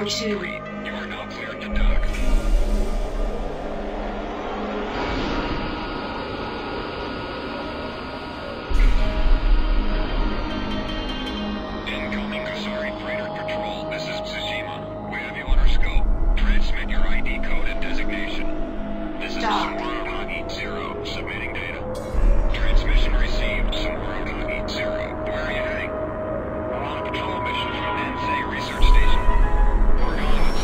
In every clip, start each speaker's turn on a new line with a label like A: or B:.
A: 2.
B: You are now cleared to dock. Incoming Kasari Freighter Patrol. This is Tsushima. We have you on our scope. Transmit your ID code and designation. This is Sabre, submitting data. Transmission received, Sabre, where are you heading? I'm on a patrol mission from the NSA research station. We're going with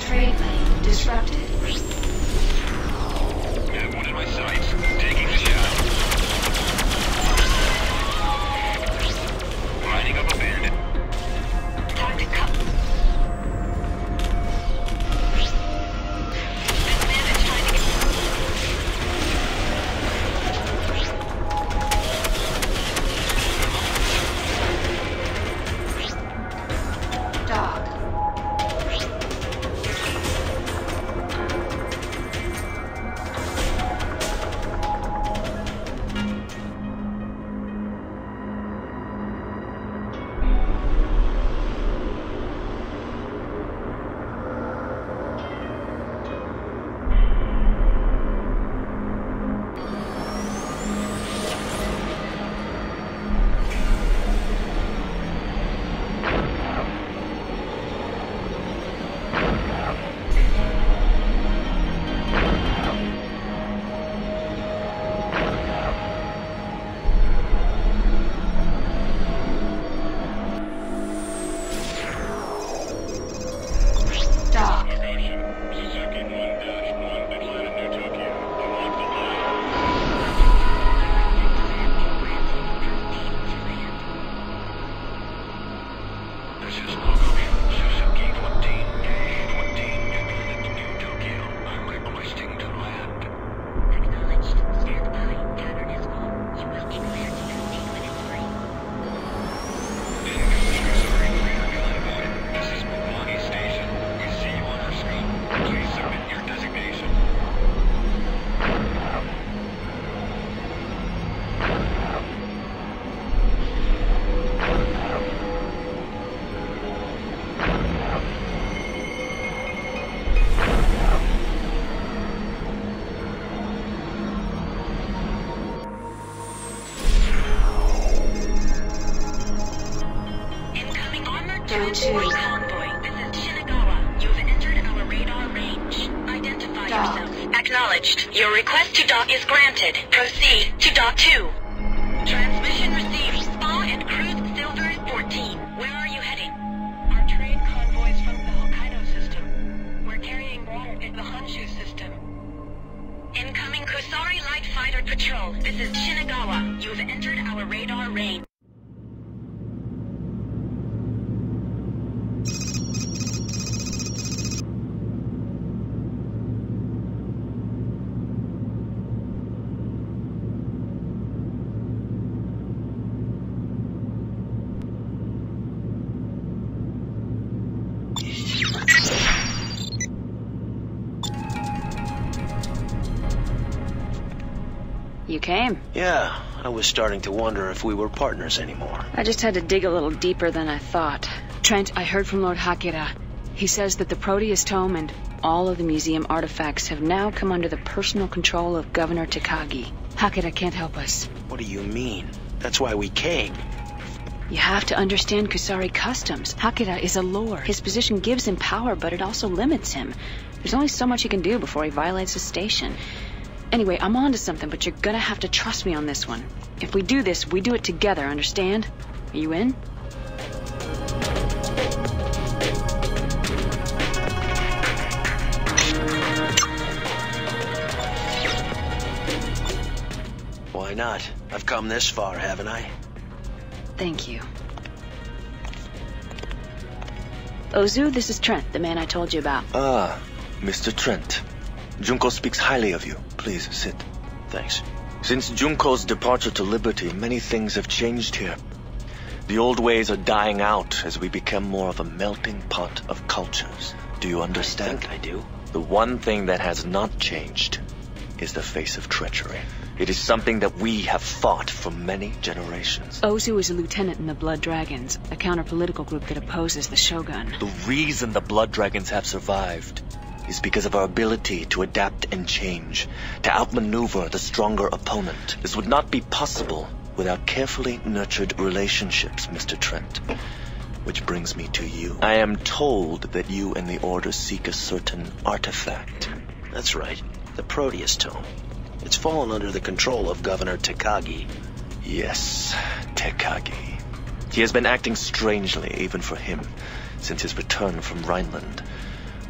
A: Trade lane disrupted.
B: Have one in my sights. Taking the shot. Lining up a bandit.
C: Time to cut. This bandit's trying to get...
A: Dock.
C: Convoy, this is Shinagawa. You've entered our radar range. Identify yourself. Acknowledged. Your request to dock is granted. Proceed to dock 2. Transmission received. Spa and Cruise Silver 14. Where are you heading? Our trade convoys from the Hokkaido system. We're carrying water in the Honshu system. Incoming Kusari Light Fighter Patrol. This is Shinagawa. You've entered our radar range.
D: You came?
E: Yeah, I was starting to wonder if we were partners anymore.
D: I just had to dig a little deeper than I thought. Trent, I heard from Lord Hakeda. He says that the Proteus Tome and all of the museum artifacts have now come under the personal control of Governor Takagi. Hakeda can't help us.
E: What do you mean? That's why we came.
D: You have to understand Kusari customs. Hakeda is a lord. His position gives him power, but it also limits him. There's only so much he can do before he violates the station. Anyway, I'm on to something, but you're gonna have to trust me on this one. If we do this, we do it together, understand? Are you in?
E: Why not? I've come this far, haven't I?
D: Thank you. Ozu, this is Trent, the man I told you about.
F: Ah, Mr. Trent. Junko speaks highly of you. Please, sit.
E: Thanks.
F: Since Junko's departure to Liberty, many things have changed here. The old ways are dying out as we become more of a melting pot of cultures. Do you understand?
E: I think I do.
F: The one thing that has not changed is the face of treachery. It is something that we have fought for many generations.
D: Ozu is a lieutenant in the Blood Dragons, a counter-political group that opposes the Shogun.
F: The reason the Blood Dragons have survived is because of our ability to adapt and change, to outmaneuver the stronger opponent. This would not be possible without carefully nurtured relationships, Mr. Trent. Which brings me to you. I am told that you and the Order seek a certain artifact.
E: That's right. The Proteus Tome. It's fallen under the control of Governor Takagi.
F: Yes, Takagi. He has been acting strangely, even for him, since his return from Rhineland.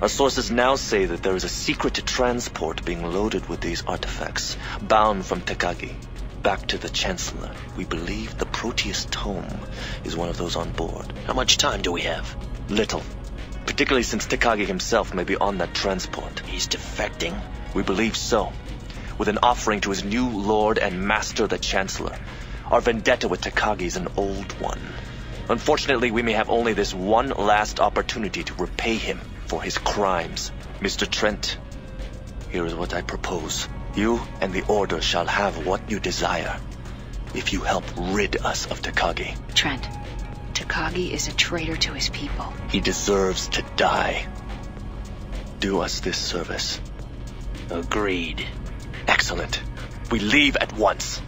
F: Our sources now say that there is a secret transport being loaded with these artifacts, bound from Takagi back to the Chancellor. We believe the Proteus Tome is one of those on board.
E: How much time do we have?
F: Little. Particularly since Takagi himself may be on that transport.
E: He's defecting?
F: We believe so. With an offering to his new lord and master, the Chancellor. Our vendetta with Takagi is an old one. Unfortunately, we may have only this one last opportunity to repay him for his crimes. Mr. Trent, here is what I propose. You and the Order shall have what you desire, if you help rid us of Takagi.
D: Trent, Takagi is a traitor to his people.
F: He deserves to die. Do us this service.
E: Agreed.
F: Excellent. We leave at once.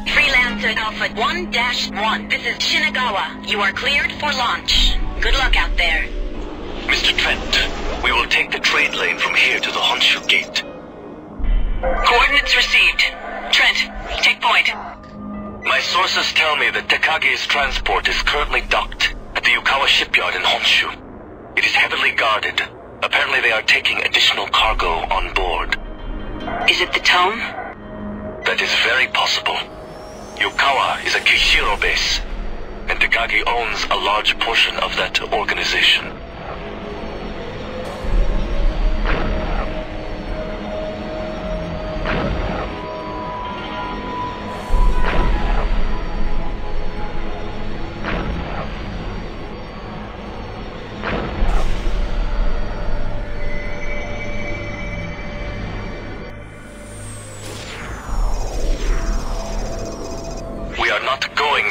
C: Freelancer Alpha 1-1. This is Shinagawa. You are cleared for launch. Good luck out there.
B: Mr. Trent, we will take the trade lane from here to the Honshu Gate.
C: Coordinates received. Trent, take point.
B: My sources tell me that Takagi's transport is currently docked at the Yukawa shipyard in Honshu. It is heavily guarded. Apparently they are taking additional cargo on board.
C: Is it the Tome?
B: That is very possible. Yukawa is a Kishiro base, and Takagi owns a large portion of that organization.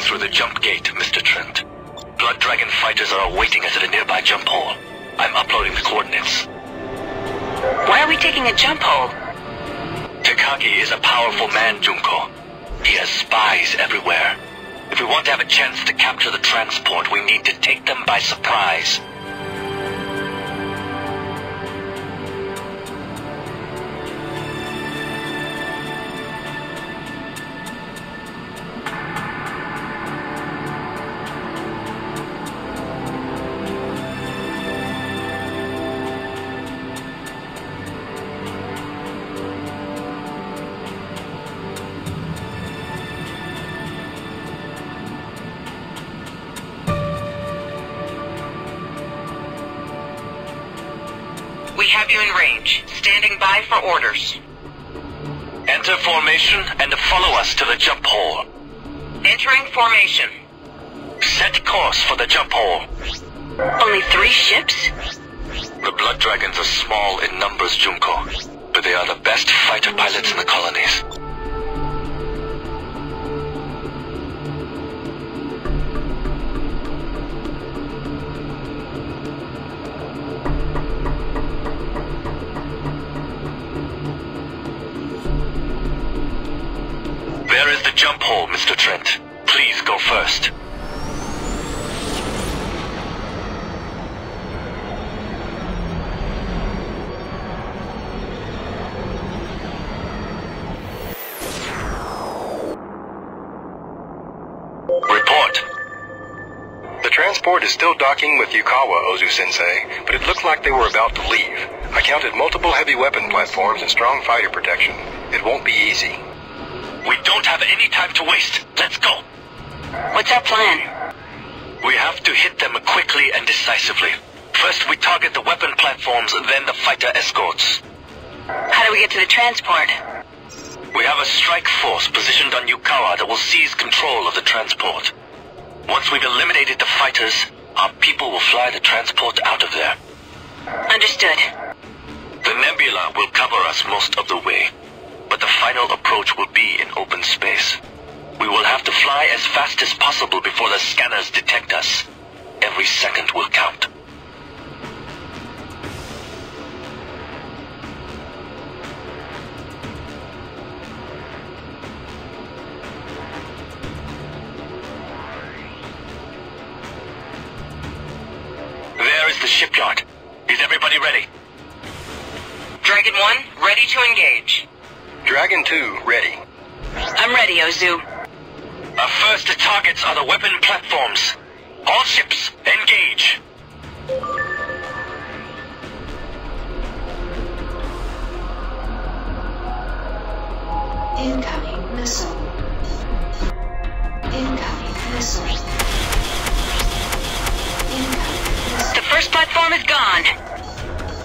B: Through the jump gate, Mr. Trent. Blood Dragon fighters are awaiting us at a nearby jump hole. I'm uploading the coordinates.
C: Why are we taking a jump hole?
B: Takagi is a powerful man, Junko. He has spies everywhere. If we want to have a chance to capture the transport, we need to take them by surprise.
C: We have you in range. Standing by for orders.
B: Enter formation and follow us to the jump hole.
C: Entering formation.
B: Set course for the jump hole.
C: Only 3 ships?
B: The Blood Dragons are small in numbers, Junko, but they are the best fighter pilots in the colonies. There is the jump hole, Mr. Trent. Please go first. Report.
G: The transport is still docking with Yukawa, Ozu-sensei, but it looked like they were about to leave. I counted multiple heavy weapon platforms and strong fighter protection. It won't be easy.
B: We don't have any time to waste. Let's go.
C: What's our plan?
B: We have to hit them quickly and decisively. First we target the weapon platforms, then the fighter escorts.
C: How do we get to the transport?
B: We have a strike force positioned on Yukawa that will seize control of the transport. Once we've eliminated the fighters, our people will fly the transport out of there.
C: Understood.
B: The nebula will cover us most of the way, but the final approach will be in open space. We will have to fly as fast as possible before the scanners detect us. Every second will count. There is the shipyard. Is everybody ready?
C: Dragon 1, ready to engage.
G: Dragon 2, ready.
C: I'm ready, Ozu.
B: Our first targets are the weapon platforms. All ships, engage.
A: Incoming missile. Incoming missile. Incoming missile.
C: The first platform is gone.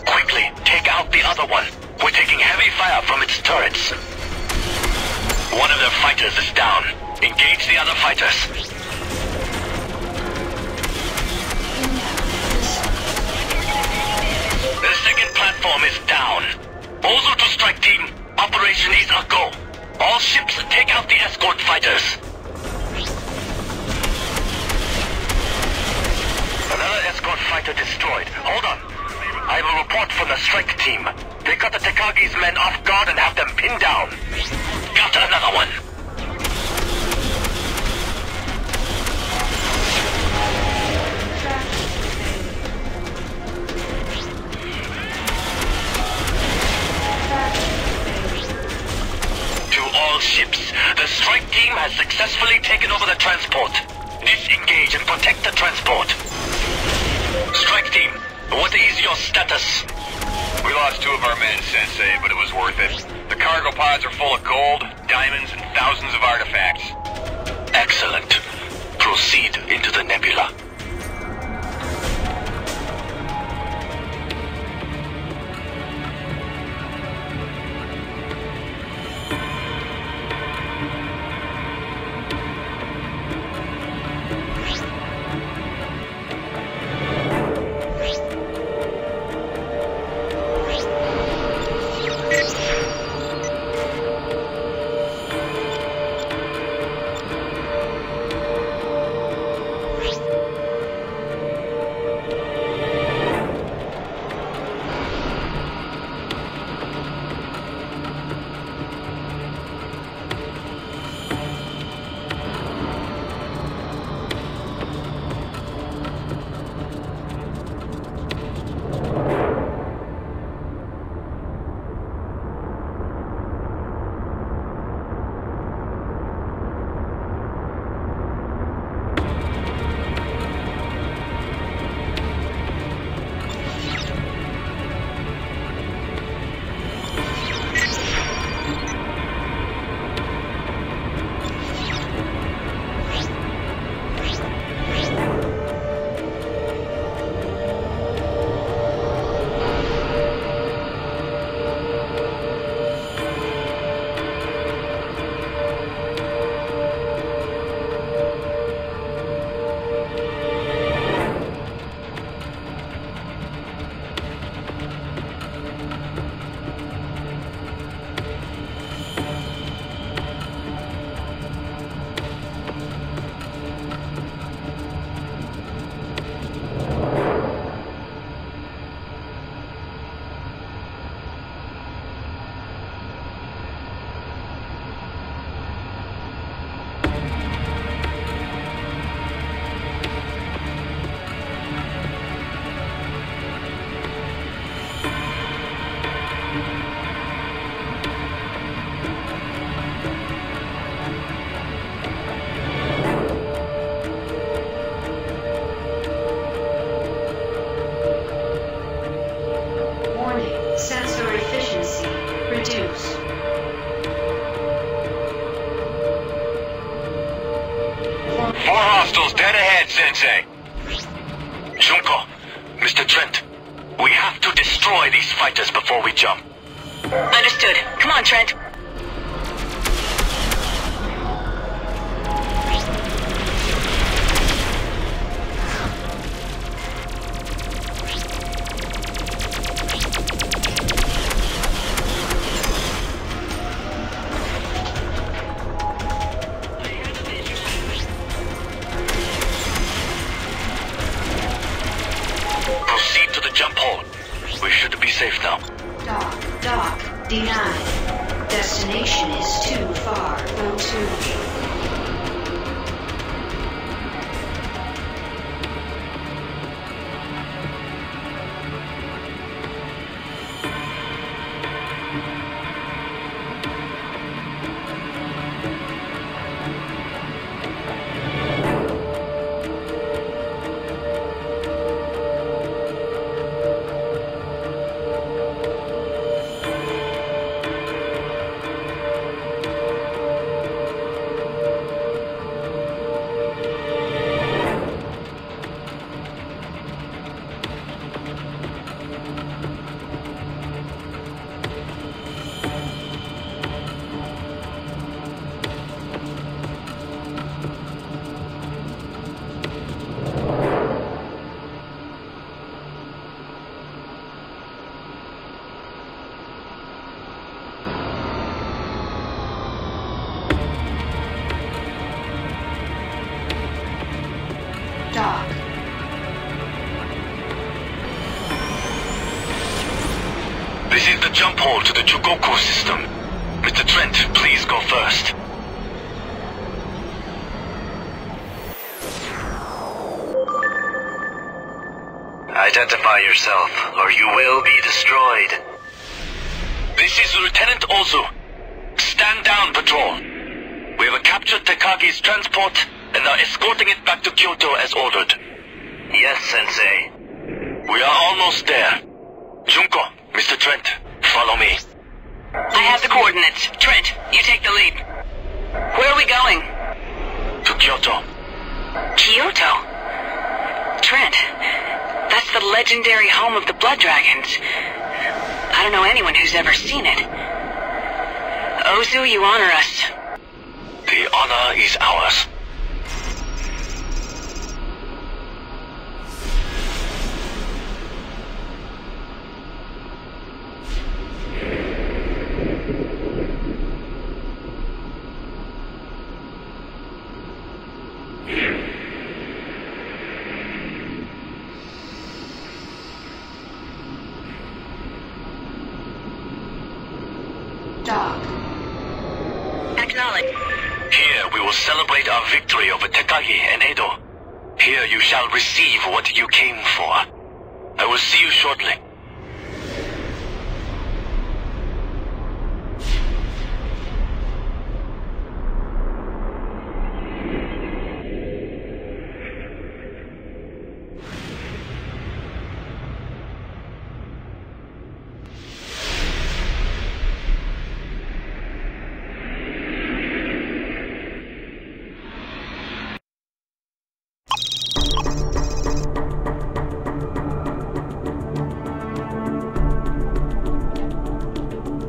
B: Quickly, take out the other one. We're taking heavy fire from its turrets. One of their fighters is down. Engage the other fighters. The second platform is down. Ozu to strike team. Operation is a go. All ships take out the escort fighters. Another escort fighter destroyed. Hold on. I have a report from the strike team. They got the Takagi's men off guard and have them pinned down. Got another one. To all ships, the strike team has successfully taken over the transport. Disengage and protect the transport. Strike team, what is your status?
G: We lost 2 of our men, Sensei, but it was worth it. The cargo pods are full of gold, diamonds, and thousands of artifacts.
B: Excellent. Proceed into the nebula. Hostiles dead ahead, Sensei. Junko, Mr. Trent, we have to destroy these fighters before we jump.
C: Understood. Come on, Trent.
B: Proceed to the jump hole. We should be safe now.
A: Dock, denied. Destination is too far. Go to.
F: jump hole to the Chugoku system. Mr. Trent, please go first. Identify yourself, or you will be destroyed. This is Lieutenant Ozu. Stand down, patrol. We have captured Takagi's transport and are escorting it back to Kyoto as ordered. Yes, Sensei. We are almost there. Junko, Mr. Trent, follow me.
C: I have the coordinates. Trent, you take the lead. Where are we going?
F: To Kyoto.
C: Kyoto? Trent, that's the legendary home of the Blood Dragons. I don't know anyone who's ever seen it. Ozu, you honor us.
F: The honor is ours.
A: Dock.
C: Acknowledge.
F: Here we will celebrate our victory over Takagi and Edo. Here you shall receive what you came for. I will see you shortly.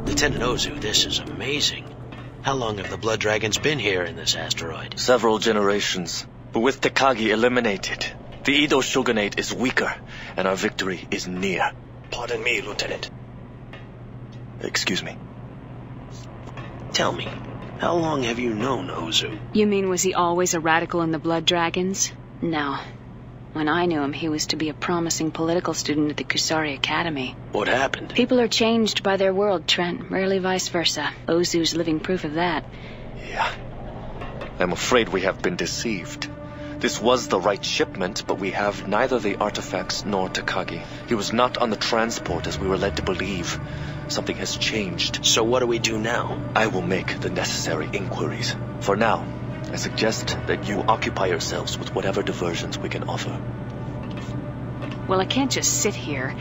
E: Lieutenant Ozu, this is amazing. How long have the Blood Dragons been here in this asteroid?
F: Several generations. But with Takagi eliminated, the Edo shogunate is weaker, and our victory is near.
E: Pardon me, Lieutenant.
F: Excuse me.
E: Tell me, how long have you known Ozu?
D: You mean, was he always a radical in the Blood Dragons? No. When I knew him, he was to be a promising political student at the Kusari Academy.
E: What happened?
D: People are changed by their world, Trent. Rarely vice versa. Ozu's living proof of that.
F: Yeah. I'm afraid we have been deceived. This was the right shipment, but we have neither the artifacts nor Takagi. He was not on the transport as we were led to believe. Something has changed.
E: So what do we do now?
F: I will make the necessary inquiries. For now, I suggest that you occupy yourselves with whatever diversions we can offer.
D: Well, I can't just sit here.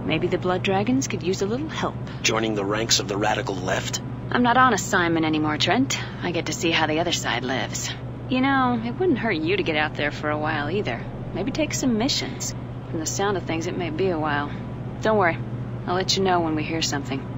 D: Maybe the Blood Dragons could use a little help.
E: Joining the ranks of the radical left?
D: I'm not on assignment anymore, Trent. I get to see how the other side lives. You know, it wouldn't hurt you to get out there for a while either. Maybe take some missions. From the sound of things, it may be a while. Don't worry. I'll let you know when we hear something.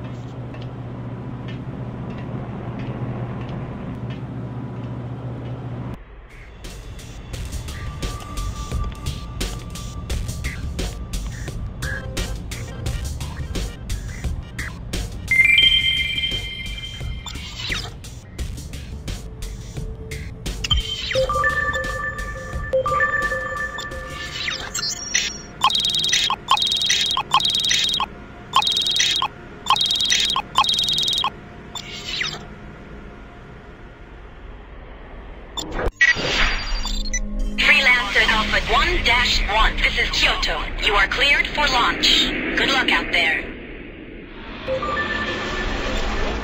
C: Freelancer Alpha 1-1. This is Kyoto. You are cleared for launch. Good luck out there.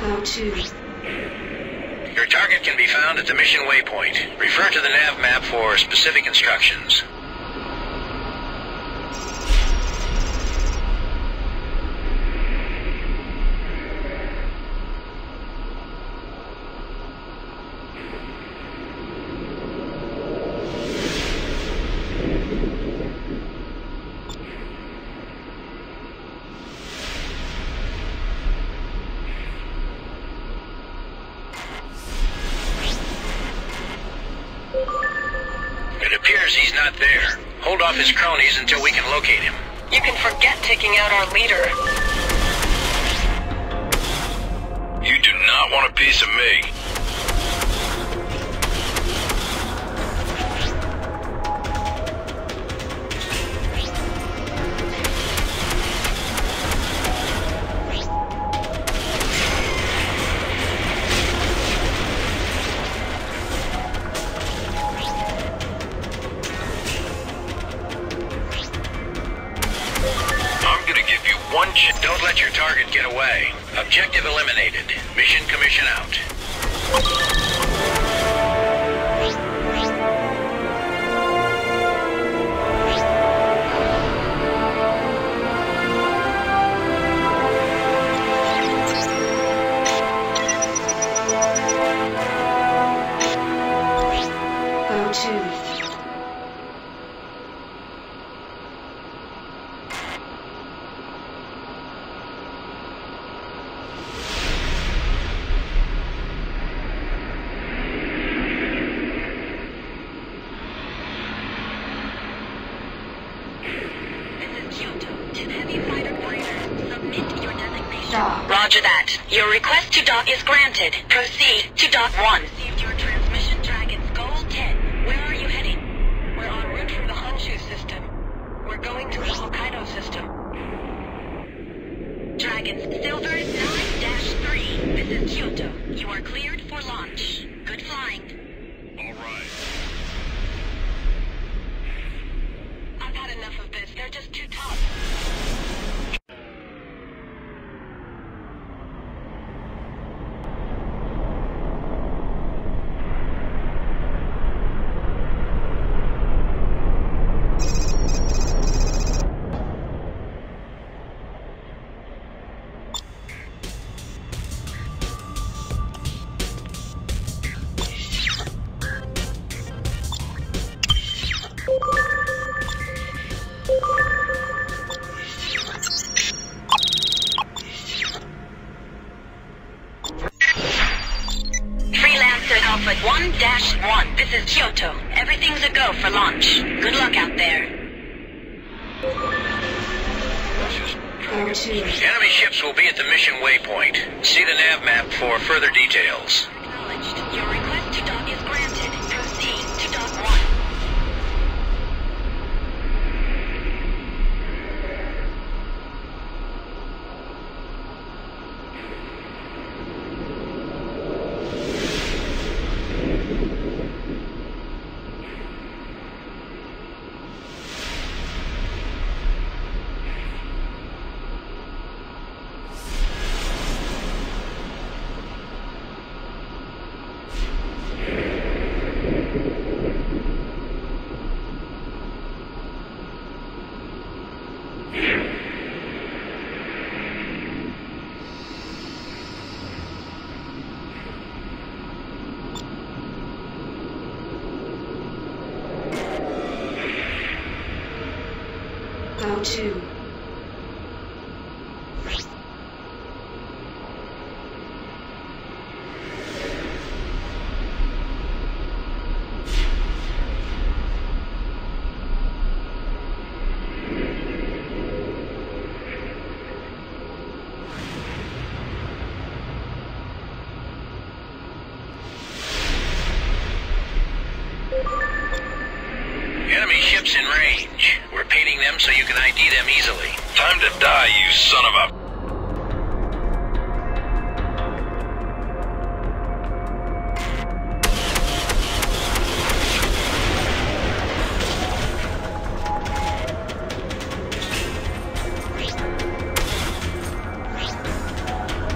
A: Go to.
G: Your target can be found at the mission waypoint. Refer to the nav map for specific instructions. It appears he's not there. Hold off his cronies until we can locate him.
C: You can forget taking out our leader.
B: You do not want a piece of me. Mission commission out.
A: Go to dock.
C: Roger that. Your request to dock is granted. Proceed to dock 1. Received your transmission, Dragon's Gold 10. Where are you heading? We're en route from the Honshu system. We're going to the Hokkaido system. Dragon's Silver 9-3. This is Kyoto. You are cleared for launch. Good flying.
B: All right.
C: I've had enough of this. They're just too tough. Freelancer Alpha 1-1. This is Kyoto. Everything's a go for launch. Good luck out there.
A: Go to
B: Enemy ships will be at the mission waypoint. See the nav map for further details.
C: Acknowledged. Your request to dock is granted. Proceed to dock 1.
A: go to
B: Enemy ships in range. We're painting them so you can ID them easily.
G: Time to die, you son of a...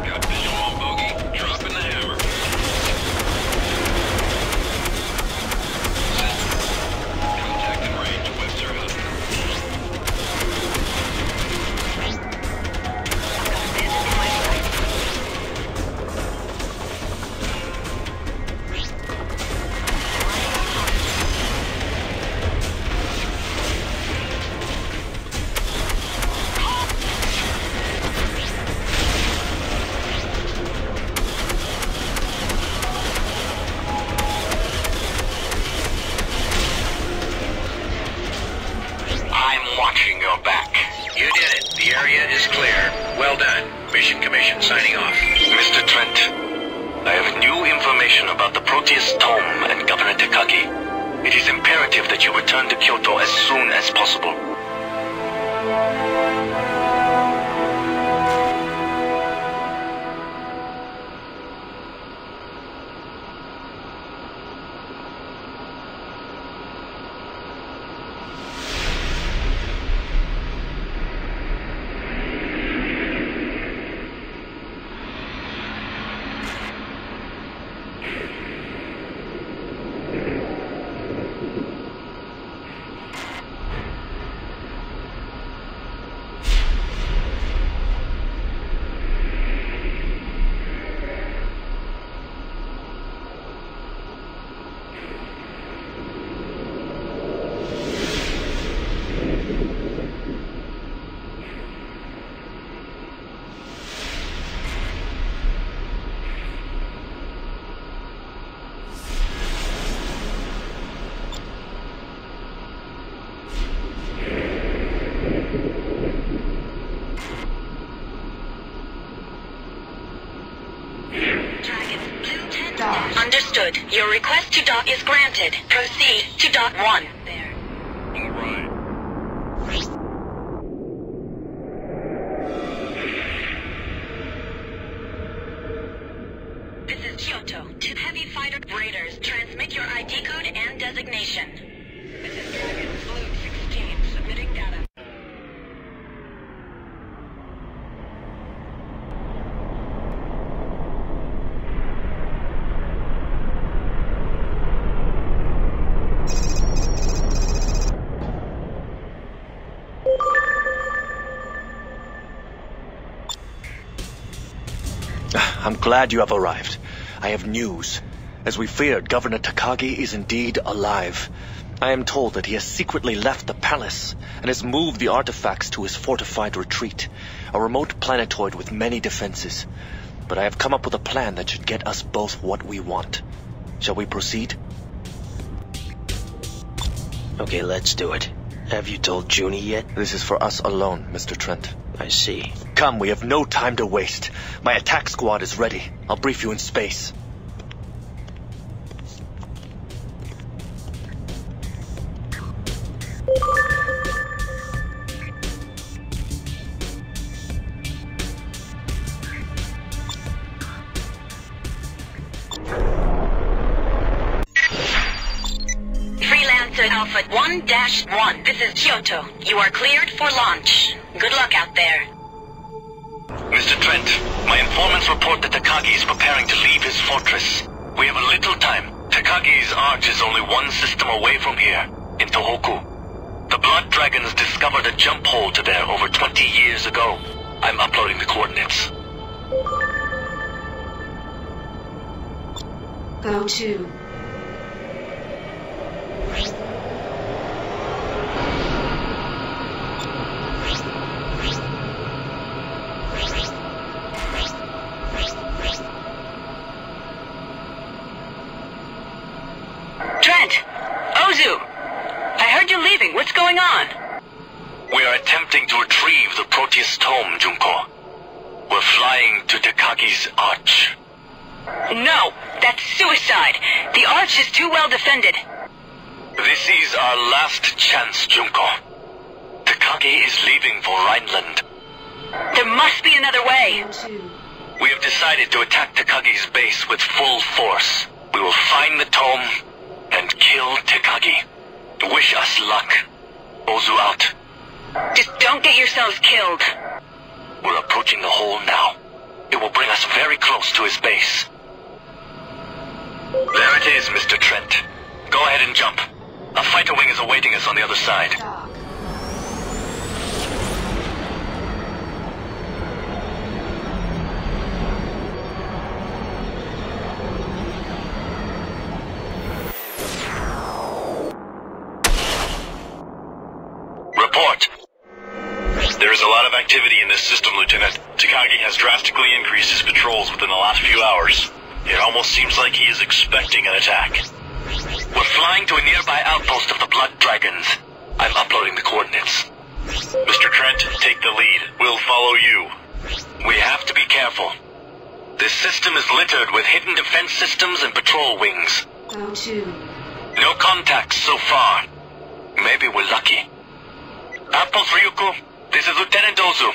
B: Got visual on bogey. Dropping the hammer. Contact in range. Webster Hut.
G: I'm watching your back.
B: You did it. The area is clear. Well done. Mission Commission signing off.
G: Mr. Trent, I have new information about the Proteus Tome and Governor Takagi. It is imperative that you return to Kyoto as soon as possible.
C: Good. Your request to dock is granted. Proceed to dock 1. There.
B: All right.
C: This is Kyoto. To heavy fighter raiders, transmit your ID code and designation. This is Dragon Blue 16, submitting data.
F: I'm glad you have arrived. I have news. As we feared, Governor Takagi is indeed alive. I am told that he has secretly left the palace and has moved the artifacts to his fortified retreat, a remote planetoid with many defenses. But I have come up with a plan that should get us both what we want. Shall we proceed?
E: Okay, let's do it. Have you told Junie yet?
F: This is for us alone, Mr. Trent.
E: I see.
F: Come, we have no time to waste. My attack squad is ready. I'll brief you in space.
C: Freelancer Alpha 1-1. This is Kyoto. You are cleared for launch. Good luck out there.
B: Mr. Trent, my informants report that Takagi is preparing to leave his fortress. We have a little time. Takagi's arch is only one system away from here, in Tohoku. The Blood Dragons discovered a jump hole to there over 20 years ago. I'm uploading the coordinates.
A: Go to.
C: Trent! Ozu! I heard you leaving. What's going on?
B: We are attempting to retrieve the Proteus Tome, Junko. We're flying to Takagi's arch.
C: No! That's suicide! The arch is too well defended.
B: This is our last chance, Junko. Takagi is leaving for Rhineland.
C: There must be another way.
A: Go to.
B: We have decided to attack Takagi's base with full force. We will find the tome and kill Takagi. Wish us luck. Ozu out.
C: Just don't get yourselves killed.
B: We're approaching the hole now. It will bring us very close to his base. There it is, Mr. Trent. Go ahead and jump. A fighter wing is awaiting us on the other side.
A: Dock.
B: Report. There is a lot of activity in this system, Lieutenant. Takagi has drastically increased his patrols within the last few hours. It almost seems like he is expecting an attack. We're flying to a nearby outpost of the Blood Dragons. I'm uploading the coordinates. Mr. Trent, take the lead. We'll follow you. We have to be careful. This system is littered with hidden defense systems and patrol wings.
A: Go to.
B: No contacts so far. Maybe we're lucky. Outpost Ryuko, this is Lieutenant Ozu.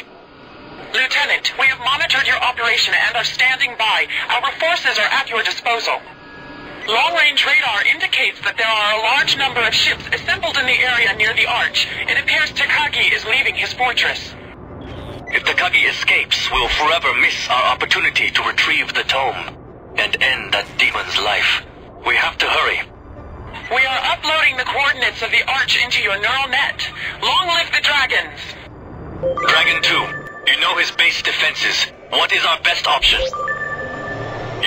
H: Lieutenant, we have monitored your operation and are standing by. Our forces are at your disposal. Long-range radar indicates that there are a large number of ships assembled in the area near the arch. It appears Takagi is leaving his fortress.
B: If Takagi escapes, we'll forever miss our opportunity to retrieve the tome and end that demon's life. We have to hurry.
H: We are uploading the coordinates of the arch into your neural net. Long live the dragons!
B: Dragon 2, you know his base defenses. What is our best option?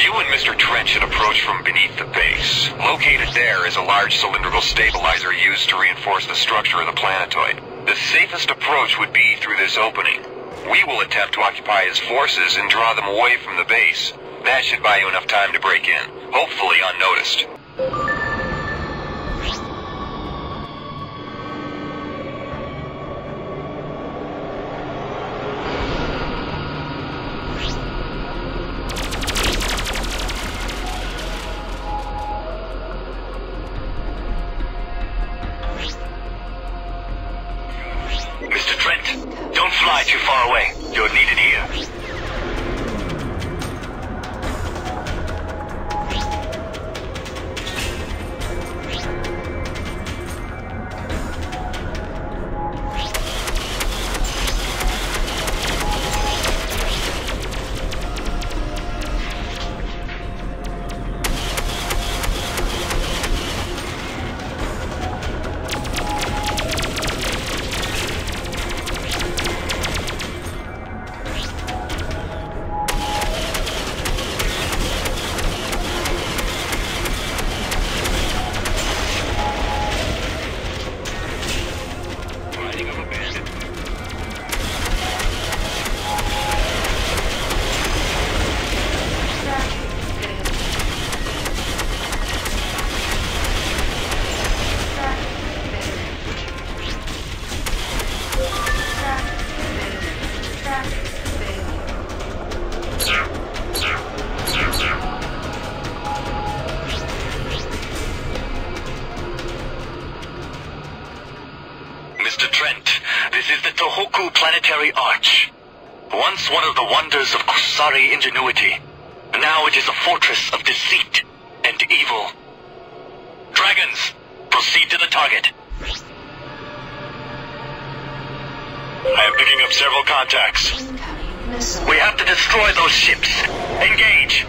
G: You and Mr. Trent should approach from beneath the base. Located there is a large cylindrical stabilizer used to reinforce the structure of the planetoid. The safest approach would be through this opening. We will attempt to occupy his forces and draw them away from the base. That should buy you enough time to break in, hopefully unnoticed.
F: planetary arch. Once one of the wonders of Kusari ingenuity, now it is a fortress of deceit and evil. Dragons, proceed to the target. I am picking up several contacts.
A: Incoming missile.
F: We have to destroy those ships. Engage!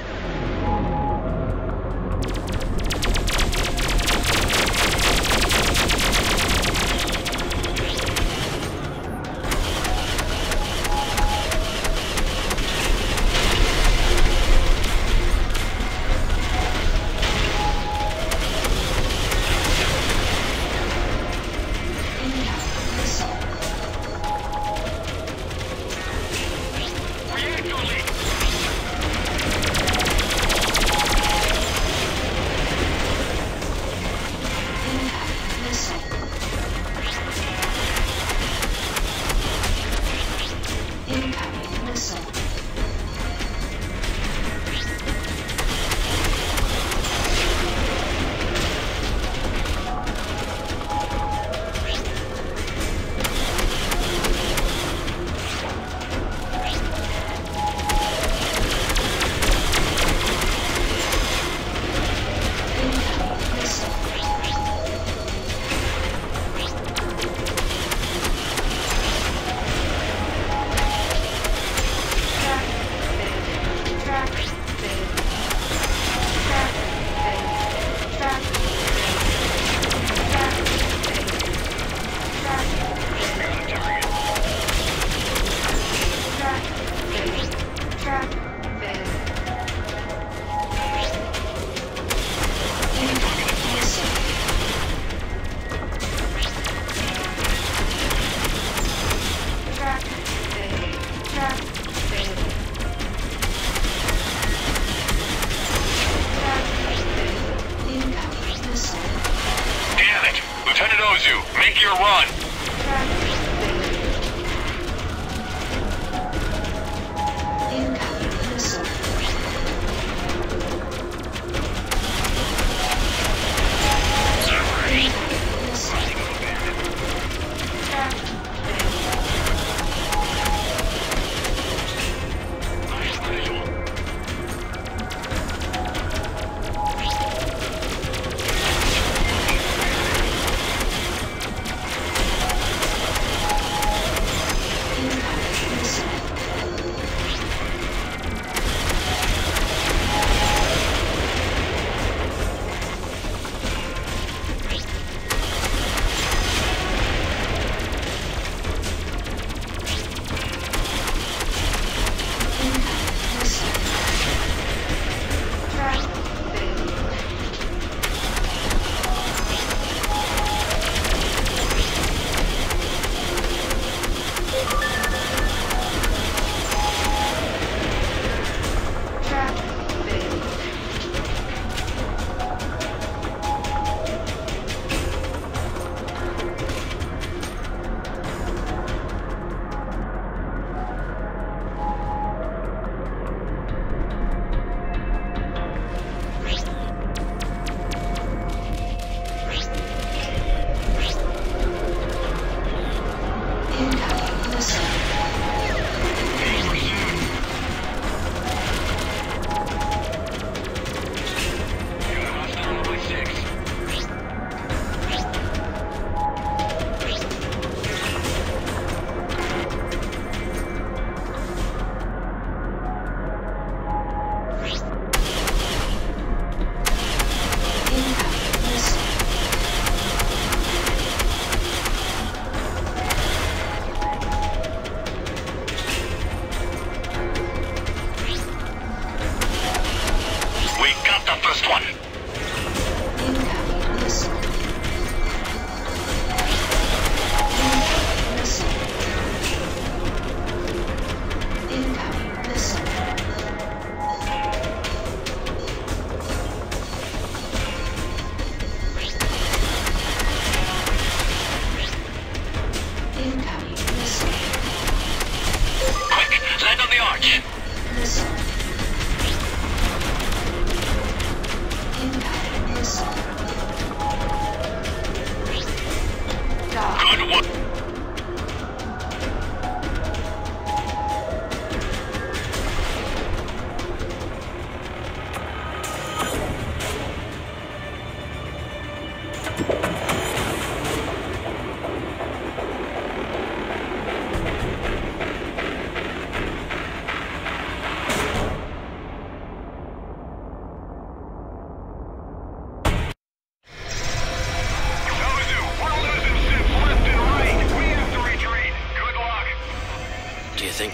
G: Make your run!
A: Incoming missile.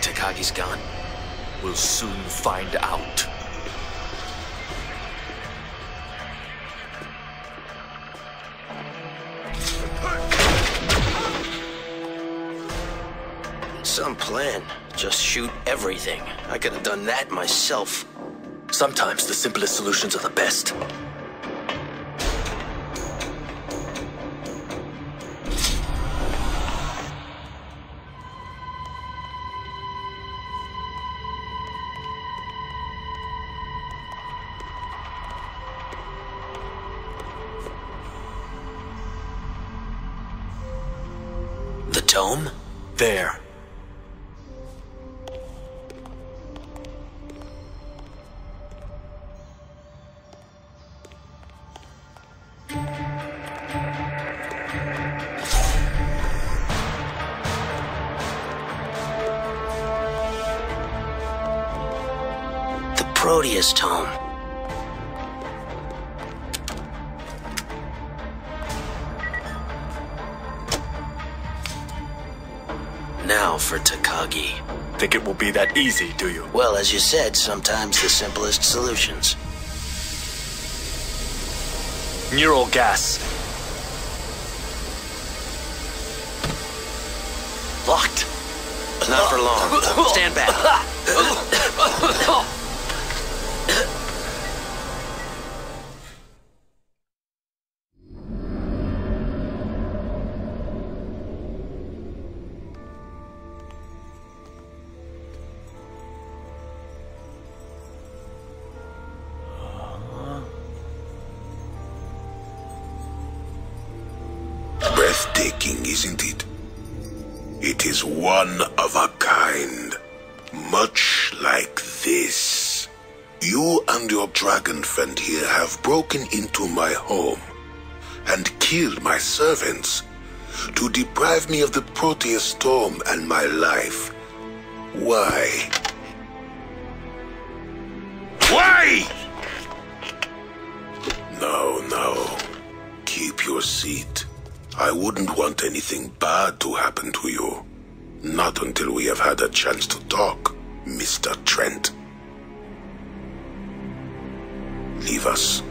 E: Takagi's gone?
F: We'll soon find out.
E: Some plan. Just shoot everything. I could have done that myself.
F: Sometimes the simplest solutions are the best.
E: The dome?
F: There.
E: Proteus tome. Now for Takagi.
F: Think it will be that easy, do you?
E: Well, as you said, sometimes the simplest solutions.
F: Neural gas.
E: Locked. Not for long. Stand back.
I: Breathtaking, isn't it? It is one of a kind, much like this. You and your dragon friend here have broken into my home and killed my servants to deprive me of the Proteus Storm and my life. Why? Why? No. Keep your seat. I wouldn't want anything bad to happen to you. Not until we have had a chance to talk, Mr. Trent. Leave us.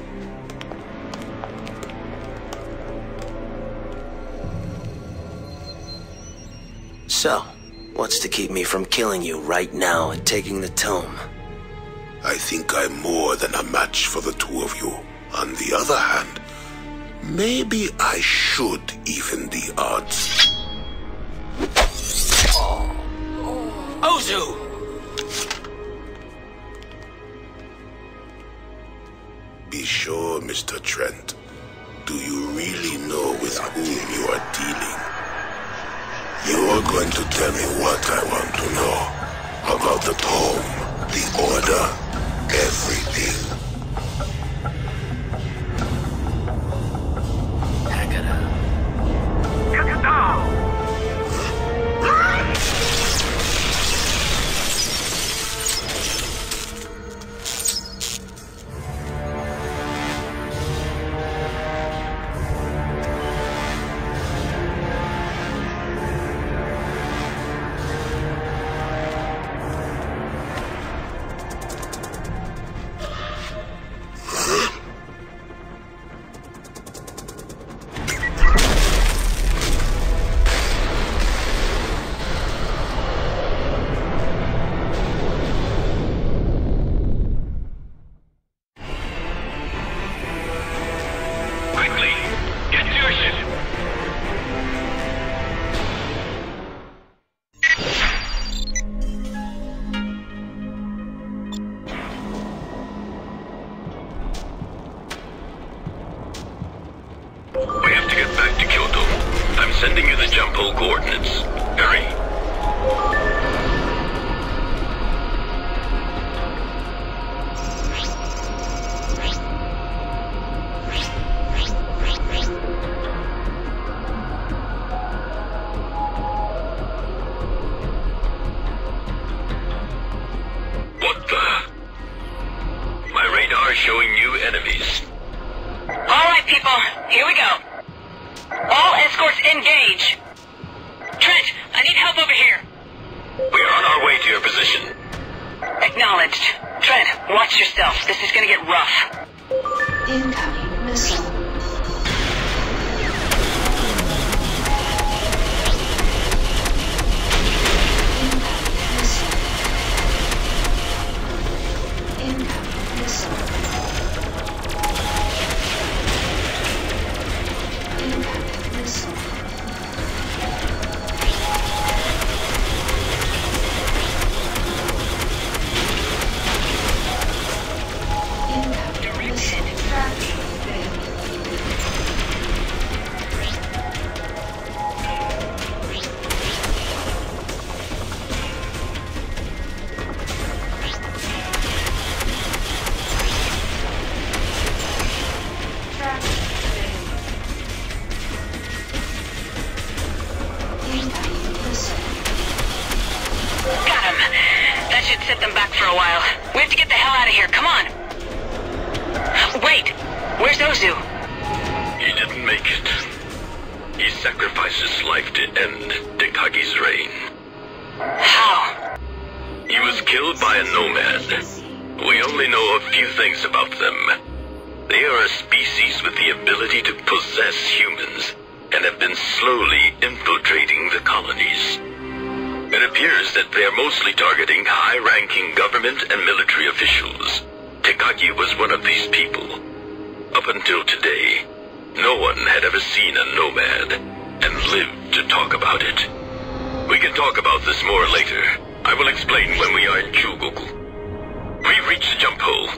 E: So, what's to keep me from killing you right now and taking the tome?
I: I think I'm more than a match for the two of you. On the other hand, maybe I should even the odds.
E: Ozu!
I: Be sure, Mr. Trent. Do you really know with whom you are dealing? You're going to tell me what I want to know. About the tome, the order, everything.
G: Sending you the jump hole coordinates. Hurry. What the? My radar is showing new enemies.
C: All right, people. Here we go. All escorts engage. Trent, I need help over here.
G: We are on our way to your position.
C: Acknowledged. Trent, watch yourself. This is gonna get rough.
A: Incoming missile. Incoming missile. Incoming missile.
C: Set them back for a while. We have to get the hell out of here. Come on. Wait. Where's Ozu?
G: He didn't make it. He sacrificed his life to end Tekagi's reign.
C: How?
G: He was killed by a nomad. We only know a few things about them. They are a species with the ability to possess humans and have been slowly infiltrating the colonies. It appears that they are mostly targeting high-ranking government and military officials. Tekagi was one of these people. Up until today, no one had ever seen a nomad and lived to talk about it. We can talk about this more later. I will explain when we are in Chugoku. We've reached the jump hole.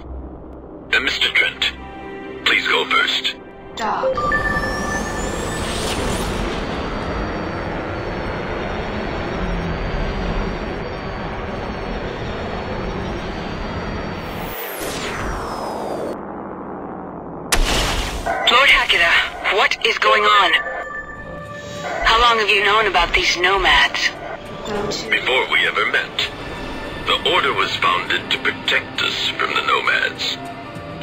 G: Mr. Trent, please go first.
A: Dock.
C: Lord Hakeda, what is going on? How long have you known about these nomads?
G: Before we ever met. The Order was founded to protect us from the nomads.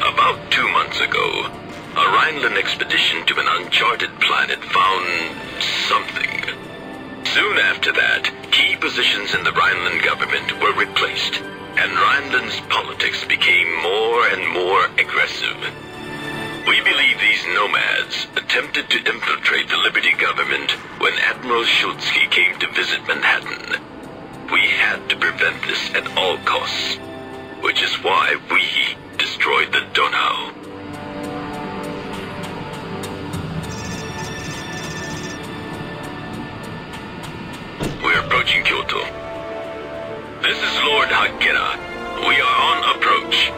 G: About 2 months ago, a Rhineland expedition to an uncharted planet found something. Soon after that, key positions in the Rhineland government were replaced, and Rhineland's politics became more and more aggressive. We believe these nomads attempted to infiltrate the Liberty government when Admiral Schultzky came to visit Manhattan. We had to prevent this at all costs, which is why we destroyed the Donau. We're approaching Kyoto. This is Lord Hakeda. We are on approach.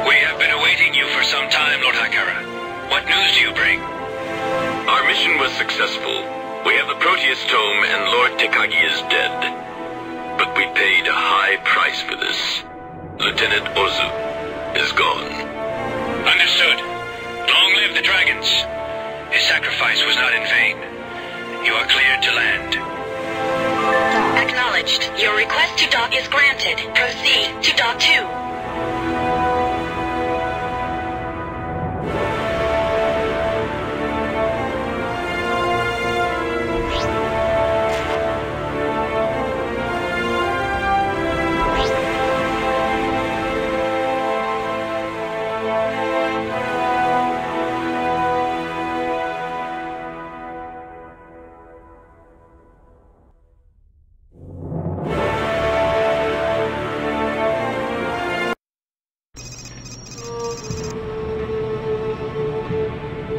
G: We have been awaiting you for some time, Lord Hakera. What news do you bring? Our mission was successful. We have the Proteus Tome and Lord Tekagi is dead. But we paid a high price for this. Lieutenant Ozu is gone. Understood. Long live the dragons. His sacrifice was not in vain. You are cleared to land.
C: Acknowledged. Your request to dock is granted. Proceed to dock 2.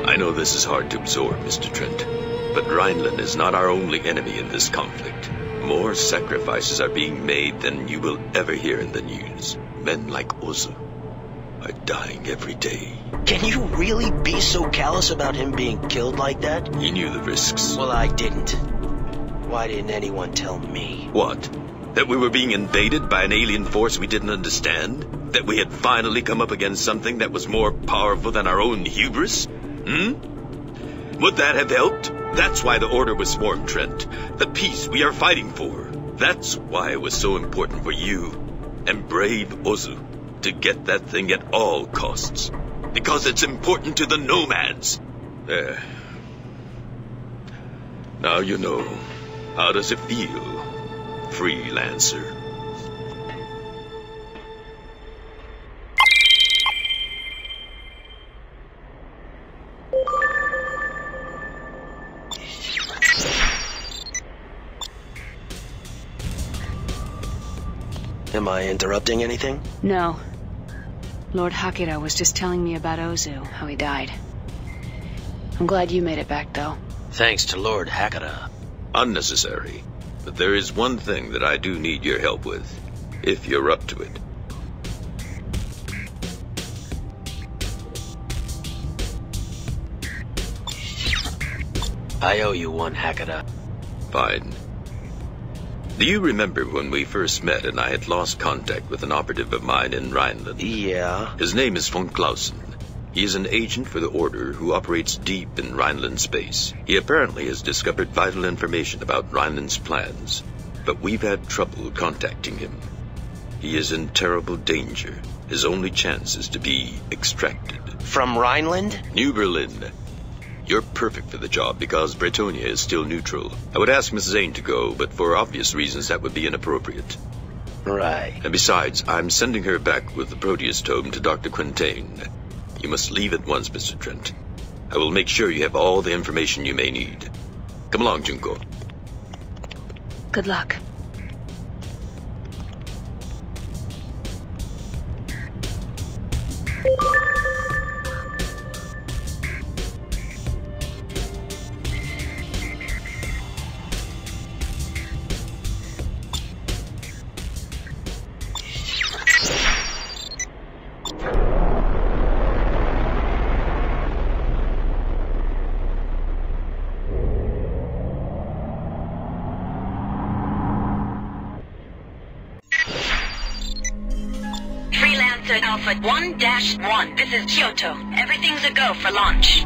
J: I know this is hard to absorb, Mr. Trent, but Rhineland is not our only enemy in this conflict. More sacrifices are being made than you will ever hear in the news. Men like Ozu are dying every day.
E: Can you really be so callous about him being killed like that?
J: He knew the risks.
E: Well, I didn't. Why didn't anyone tell me?
J: What? That we were being invaded by an alien force we didn't understand? That we had finally come up against something that was more powerful than our own hubris? Would that have helped? That's why the Order was formed, Trent. The peace we are fighting for. That's why it was so important for you and brave Ozu to get that thing at all costs. Because it's important to the nomads. There. Now you know. How does it feel? Freelancer.
E: Am I interrupting anything?
D: No. Lord Hakira was just telling me about Ozu, how he died. I'm glad you made it back, though.
E: Thanks to Lord Hakira.
J: Unnecessary. But there is one thing that I do need your help with, if you're up to it.
E: I owe you one, Hakira.
J: Fine. Do you remember when we first met and I had lost contact with an operative of mine in Rhineland?
E: Yeah.
J: His name is von Clausen. He is an agent for the Order who operates deep in Rhineland space. He apparently has discovered vital information about Rhineland's plans, but we've had trouble contacting him. He is in terrible danger. His only chance is to be extracted.
E: From Rhineland?
J: New Berlin. You're perfect for the job because Bretonia is still neutral. I would ask Miss Zane to go, but for obvious reasons that would be inappropriate.
E: Right.
J: And besides, I'm sending her back with the Proteus tome to Dr. Quintain. You must leave at once, Mr. Trent. I will make sure you have all the information you may need. Come along, Junko.
D: Good luck.
C: Alpha 1-1. This is Kyoto. Everything's a go for launch.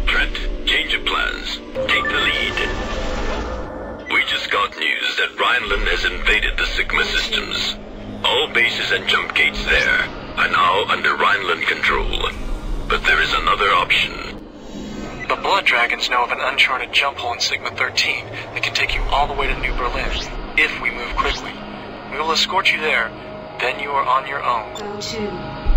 J: Trent, change of plans. Take the lead. We just got news that Rhineland has invaded the Sigma systems. All bases and jump gates there are now under Rhineland control. But there is another option.
K: The Blood Dragons know of an uncharted jump hole in Sigma 13 that can take you all the way to New Berlin, if we move quickly. We will escort you there. Then you are on your own.
A: Go to.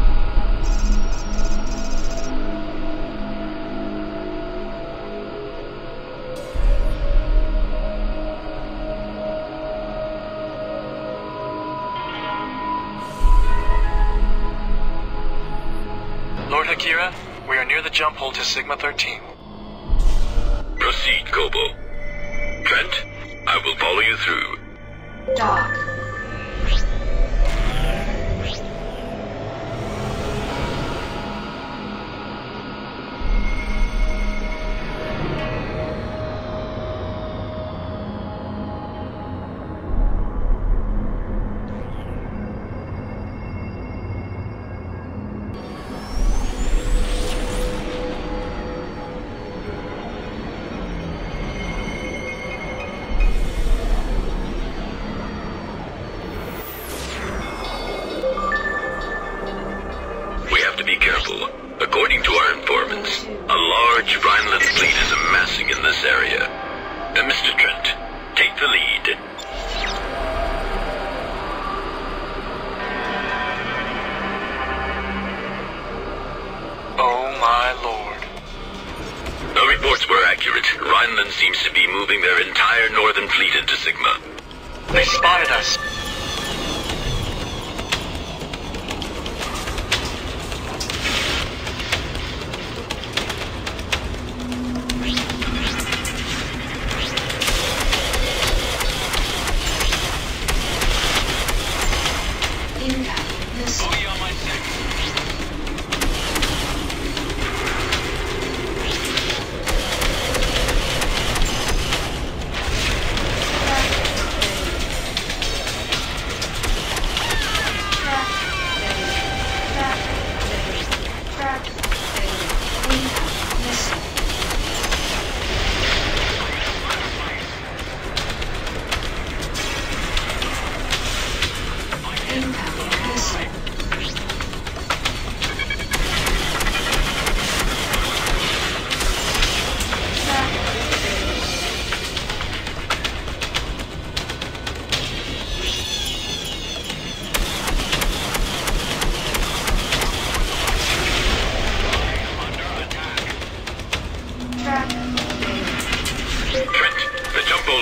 K: Lord Hakira, we are near the jump hole to Sigma 13.
J: Proceed, Kobo. Trent, I will follow you through.
A: Dock.
J: According to our informants, a large Rhineland fleet is amassing in this area. Mr. Trent, take the lead.
K: Oh my lord.
J: The reports were accurate. Rhineland seems to be moving their entire northern fleet into Sigma.
K: They spotted us.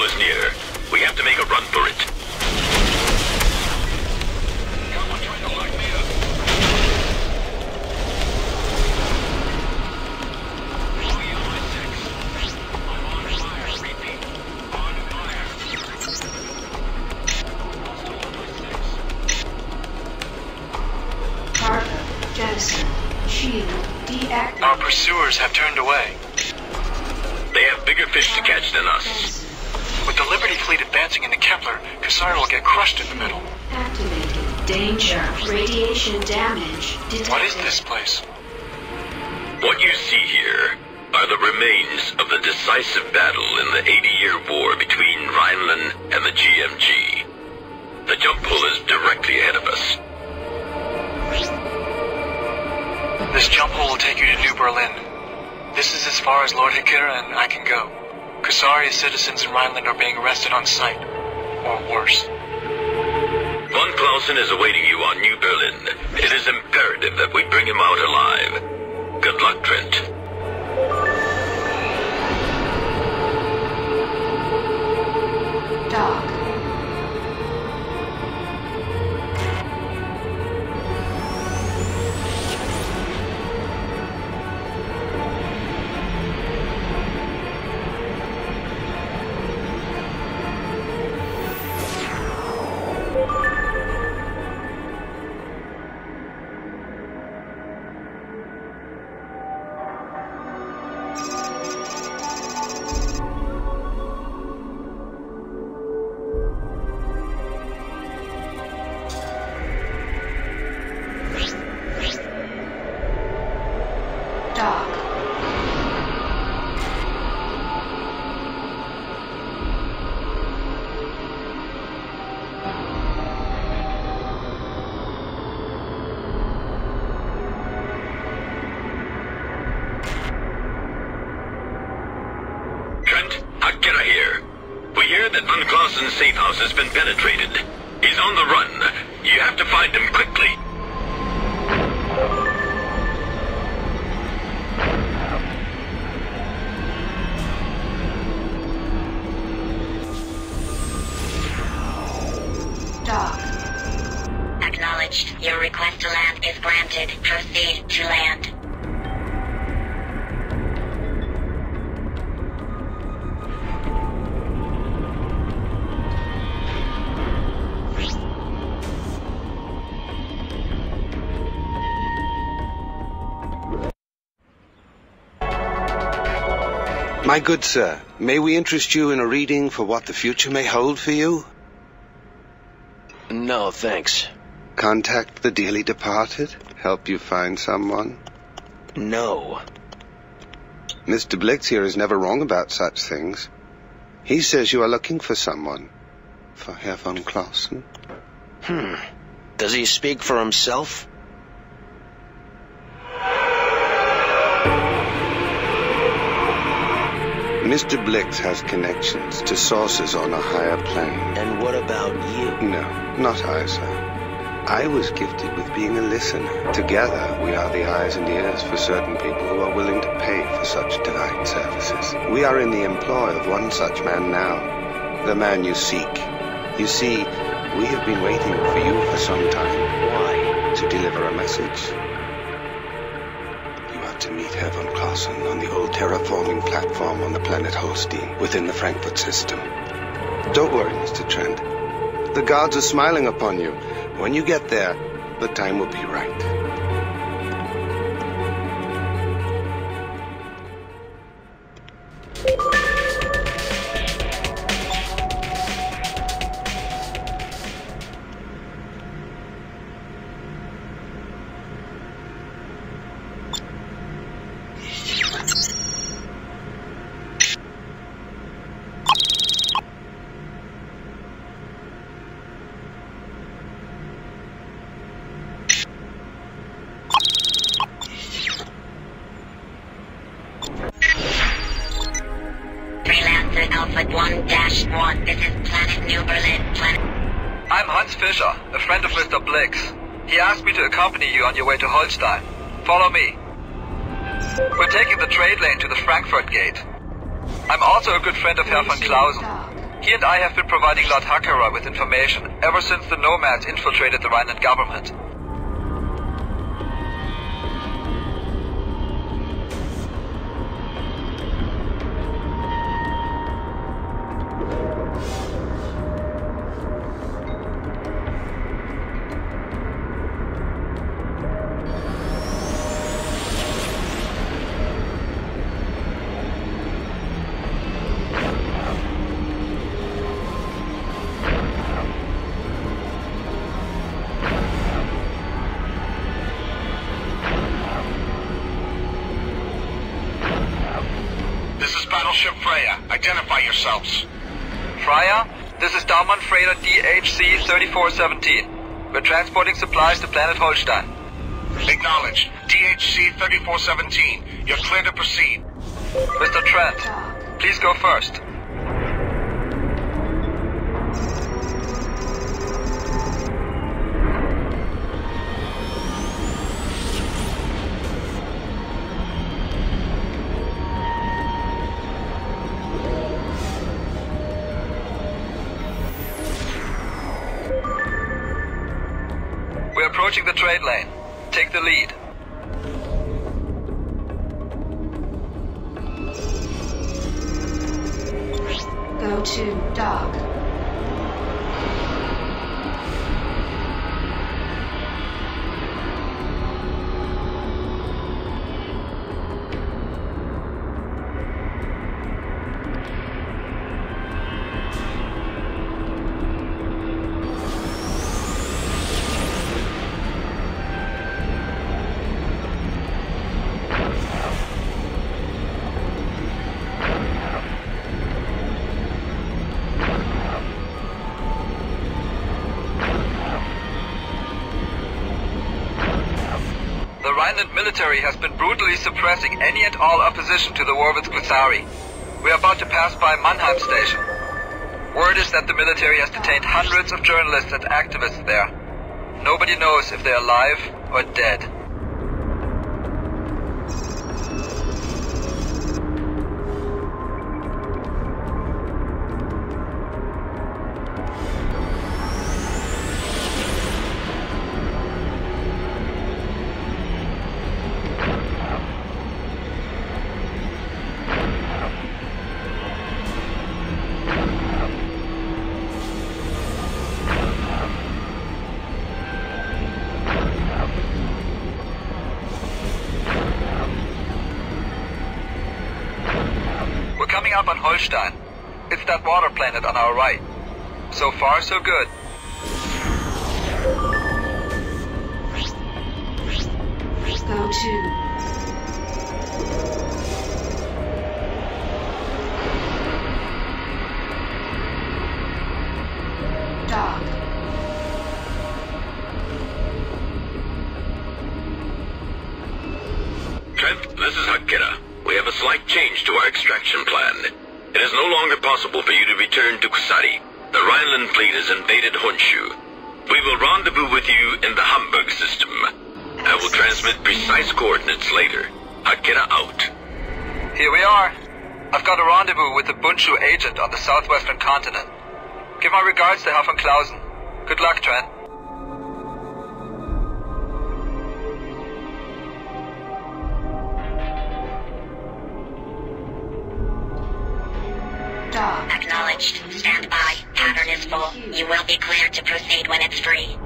J: is near. We have to make a run for it.
B: Someone trying to lock me up. Fully on my 6. I'm on fire. Repeat. On fire. Hostile on my 6.
A: Cargo. Jettison. Shield. Deactivated.
K: Our pursuers have turned away.
J: They have bigger fish to catch than us.
A: Jettison.
K: With the Liberty fleet advancing into Kepler, Kasari will get crushed in the middle.
A: Activated. Danger. Radiation damage. Detected.
K: What is this place?
J: What you see here are the remains of the decisive battle in the 80-year war between Rhineland and the GMG. The jump pool is directly ahead of us.
K: This jump hole will take you to New Berlin. This is as far as Lord Hikura and I can go. Kasari's citizens in Rhineland are being arrested on sight. Or worse.
J: Von Clausen is awaiting you on New Berlin. It is imperative that we bring him out alive. Good luck, Trent.
A: Dock. Dock.
J: Trent, Akira here. We hear that Von Clausen's safe house has been penetrated. He's on the run. You have to find him quickly.
A: Dock.
C: Acknowledged. Your request to land is granted. Proceed to land.
L: My good sir, may we interest you in a reading for what the future may hold for you?
E: No, thanks.
L: Contact the dearly departed? Help you find someone?
E: No.
L: Mr. Blix here is never wrong about such things. He says you are looking for someone. For Herr von Clausen?
E: Does he speak for himself?
L: Mr. Blix has connections to sources on a higher plane.
E: And what about you?
L: No, not I, sir. I was gifted with being a listener. Together, we are the eyes and ears for certain people who are willing to pay for such divine services. We are in the employ of one such man now. The man you seek. You see, we have been waiting for you for some time.
E: Why?
L: To deliver a message. You are to meet Herr von Clausen on the old terraforming platform on the planet Holstein, within the Frankfurt system. Don't worry, Mr. Trent. The gods are smiling upon you. When you get there, the time will be right.
C: Freelancer Alpha 1-1. This is Planet New Berlin.
M: I'm Hans Fischer, a friend of Mr. Blix. He asked me to accompany you on your way to Holstein. Follow me. We're taking the trade lane to the Frankfurt gate. I'm also a good friend of Herr von Clausen. He He and I have been providing Lord Hakera with information ever since the nomads infiltrated the Rhineland government.
G: Identify yourselves.
M: Freya, this is Daumann Freighter DHC-3417. We're transporting supplies to planet Holstein.
G: Acknowledged. DHC-3417. You're clear to proceed.
M: Mr. Trent, please go first. Approaching the trade lane. Take the lead.
A: Go to dock.
M: The Rhineland military has been brutally suppressing any and all opposition to the war with Glusari. We are about to pass by Mannheim Station. Word is that the military has detained hundreds of journalists and activists there. Nobody knows if they're alive or dead. Up on Holstein. It's that water planet on our right. So far, so good.
A: Go to dock.
J: Trent, this is Hakera. We have a slight change to our extraction plan. It is no longer possible for you to return to Kusari. The Rhineland fleet has invaded Honshu. We will rendezvous with you in the Hamburg system. I will transmit precise coordinates later. Hakera out.
M: Here we are. I've got a rendezvous with the Bundschu agent on the southwestern continent. Give my regards to Herr von Clausen. Good luck, Trent.
C: Acknowledged. Stand by. Pattern is full. You will be cleared to proceed when it's free.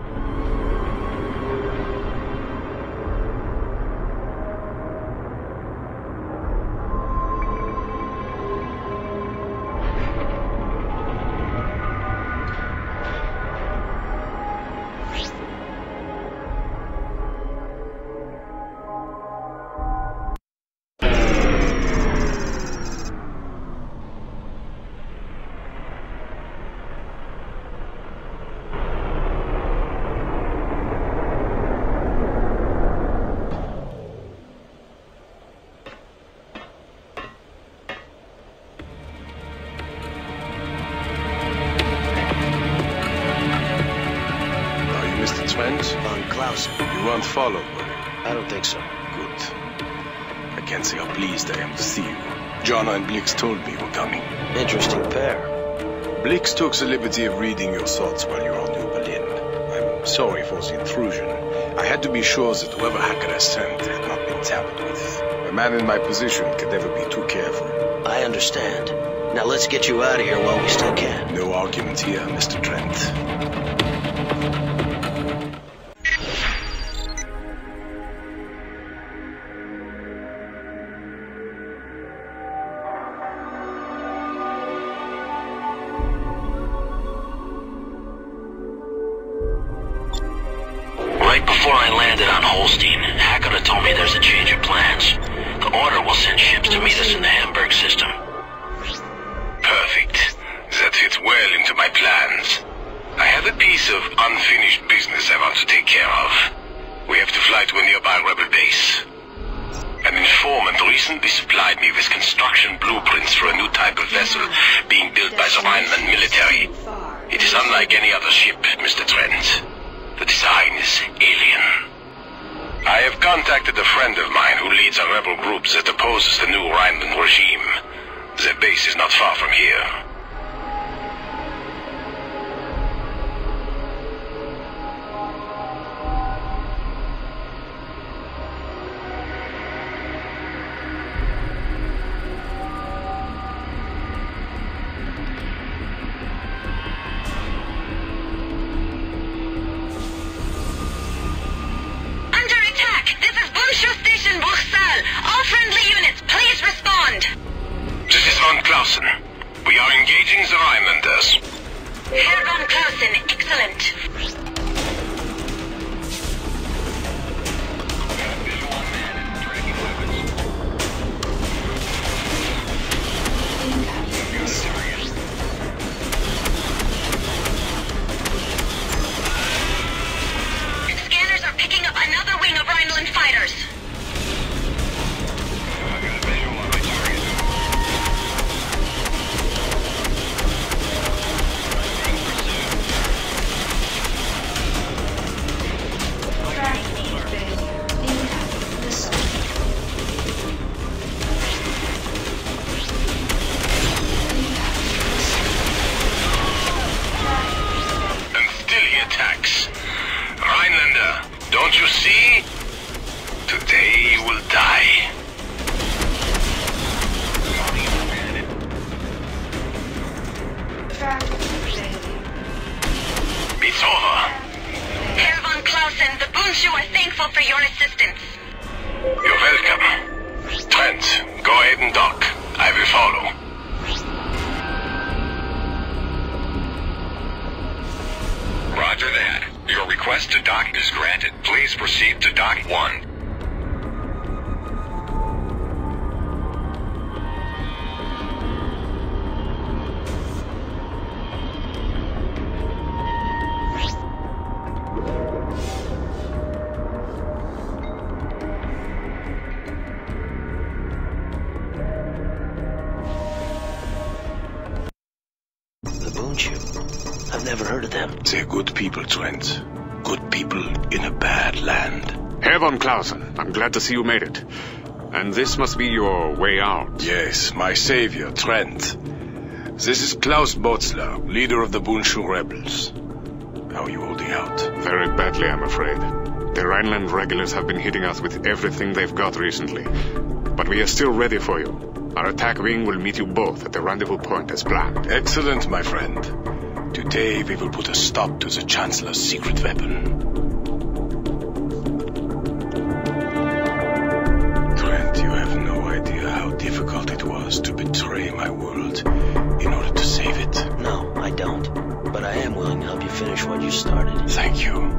N: Von Clausen. You weren't followed, were you?
E: I don't think so.
N: Good. I can't say how pleased I am to see you. Jana and Blix told me you were coming.
E: Interesting pair.
N: Blix took the liberty of reading your thoughts while you were on New Berlin. I'm sorry for the intrusion. I had to be sure that whoever Hackett has sent had not been tampered with. A man in my position can never be too careful.
E: I understand. Now let's get you out of here while we still can.
N: No argument here, Mr. Trent.
E: Right before I landed on Holstein, Hackett told me there's a change of plans. The Order will send ships to meet us in the Hamburg system.
I: Perfect. That fits well into my plans. I have a piece of unfinished business I want to take care of. We have to fly to a nearby rebel base. An informant recently supplied me with construction blueprints for a new type of vessel being built by the Rhineland military. It is unlike any other ship, Mr. Trent. The design is alien. I have contacted a friend of mine who leads a rebel group that opposes the new Rhineland regime. Their base is not far from here. We are engaging the Rhinelanders.
C: Herr von Clausen, excellent. Scanners are picking up another wing of Rhineland fighters.
I: Don't you see? Today you will die. It's over.
C: Herr von Clausen, the Bundschuh are thankful for your assistance.
I: You're welcome. Trent, go ahead and dock. I will follow.
G: Roger that. Your request to dock is granted. Please proceed to dock 1.
E: The Bundschuh? I've never heard of them.
N: They're good people, Trent. Good people in a bad land.
O: Herr von Clausen, I'm glad to see you made it. And this must be your way out.
N: Yes, my savior, Trent. This is Klaus Botzler, leader of the Bundschuh rebels. How are you holding out?
O: Very badly, I'm afraid. The Rhineland regulars have been hitting us with everything they've got recently. But we are still ready for you. Our attack wing will meet you both at the rendezvous point as planned.
N: Excellent, my friend. Today we will put a stop to the Chancellor's secret weapon. Trent, you have no idea how difficult it was to betray my world in order to save it.
E: No, I don't. But I am willing to help you finish what you started.
N: Thank you.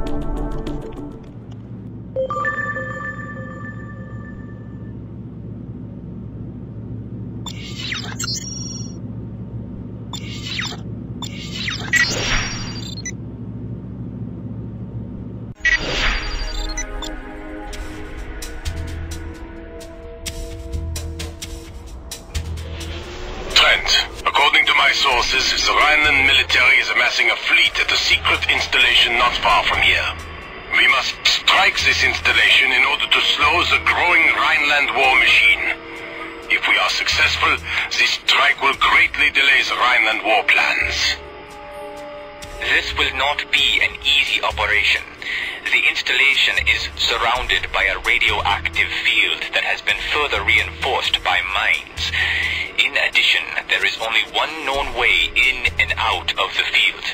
I: The Rhineland military is amassing a fleet at a secret installation not far from here. We must strike this installation in order to slow the growing Rhineland war machine. If we are successful, this strike will greatly delay the Rhineland war plans.
B: This will not be an easy operation. The installation is surrounded by a radioactive field that has been further reinforced by mines. In addition, there is only one known way in and out of the field,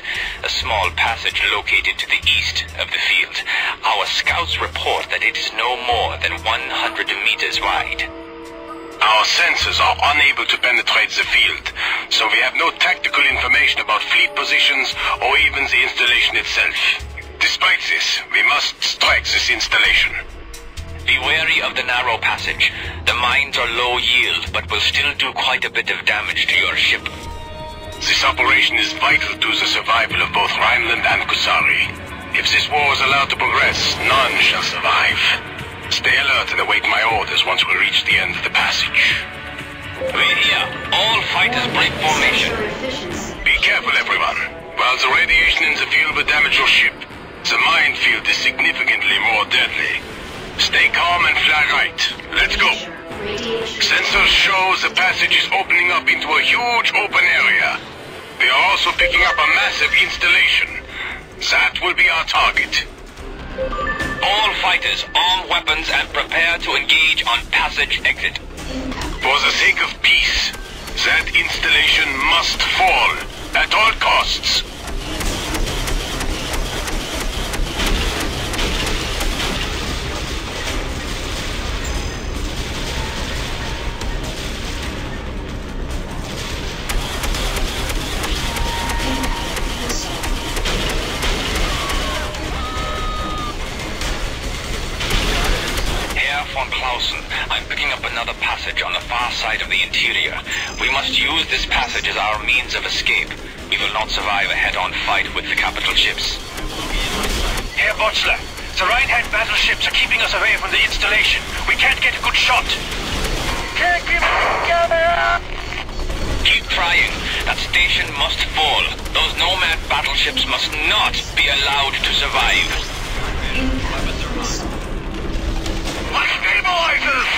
B: a small passage located to the east of the field. Our scouts report that it is no more than 100 meters wide.
I: Our sensors are unable to penetrate the field, so we have no tactical information about fleet positions or even the installation itself. Despite this, we must strike this installation.
B: Be wary of the narrow passage. The mines are low yield, but will still do quite a bit of damage to your ship.
I: This operation is vital to the survival of both Rhineland and Kusari. If this war is allowed to progress, none shall survive. Stay alert and await my orders once we reach the end of the passage.
B: We hear. All fighters break formation.
I: Be careful, everyone. While the radiation in the field will damage your ship, the minefield is significantly more deadly. Stay calm and fly right. Let's go. Sensors show the passage is opening up into a huge open area. They are also picking up a massive installation. That will be our target.
B: All fighters, arm weapons and prepare to engage on passage exit.
I: For the sake of peace, that installation must fall at all costs.
B: I'm picking up another passage on the far side of the interior. We must use this passage as our means of escape. We will not survive a head-on fight with the capital ships.
P: Herr Botzler, the Rheinland battleships are keeping us away from the installation. We can't get a good shot. Can't keep together!
B: Keep trying. That station must fall. Those nomad battleships must not be allowed to survive.
I: Stabilizers!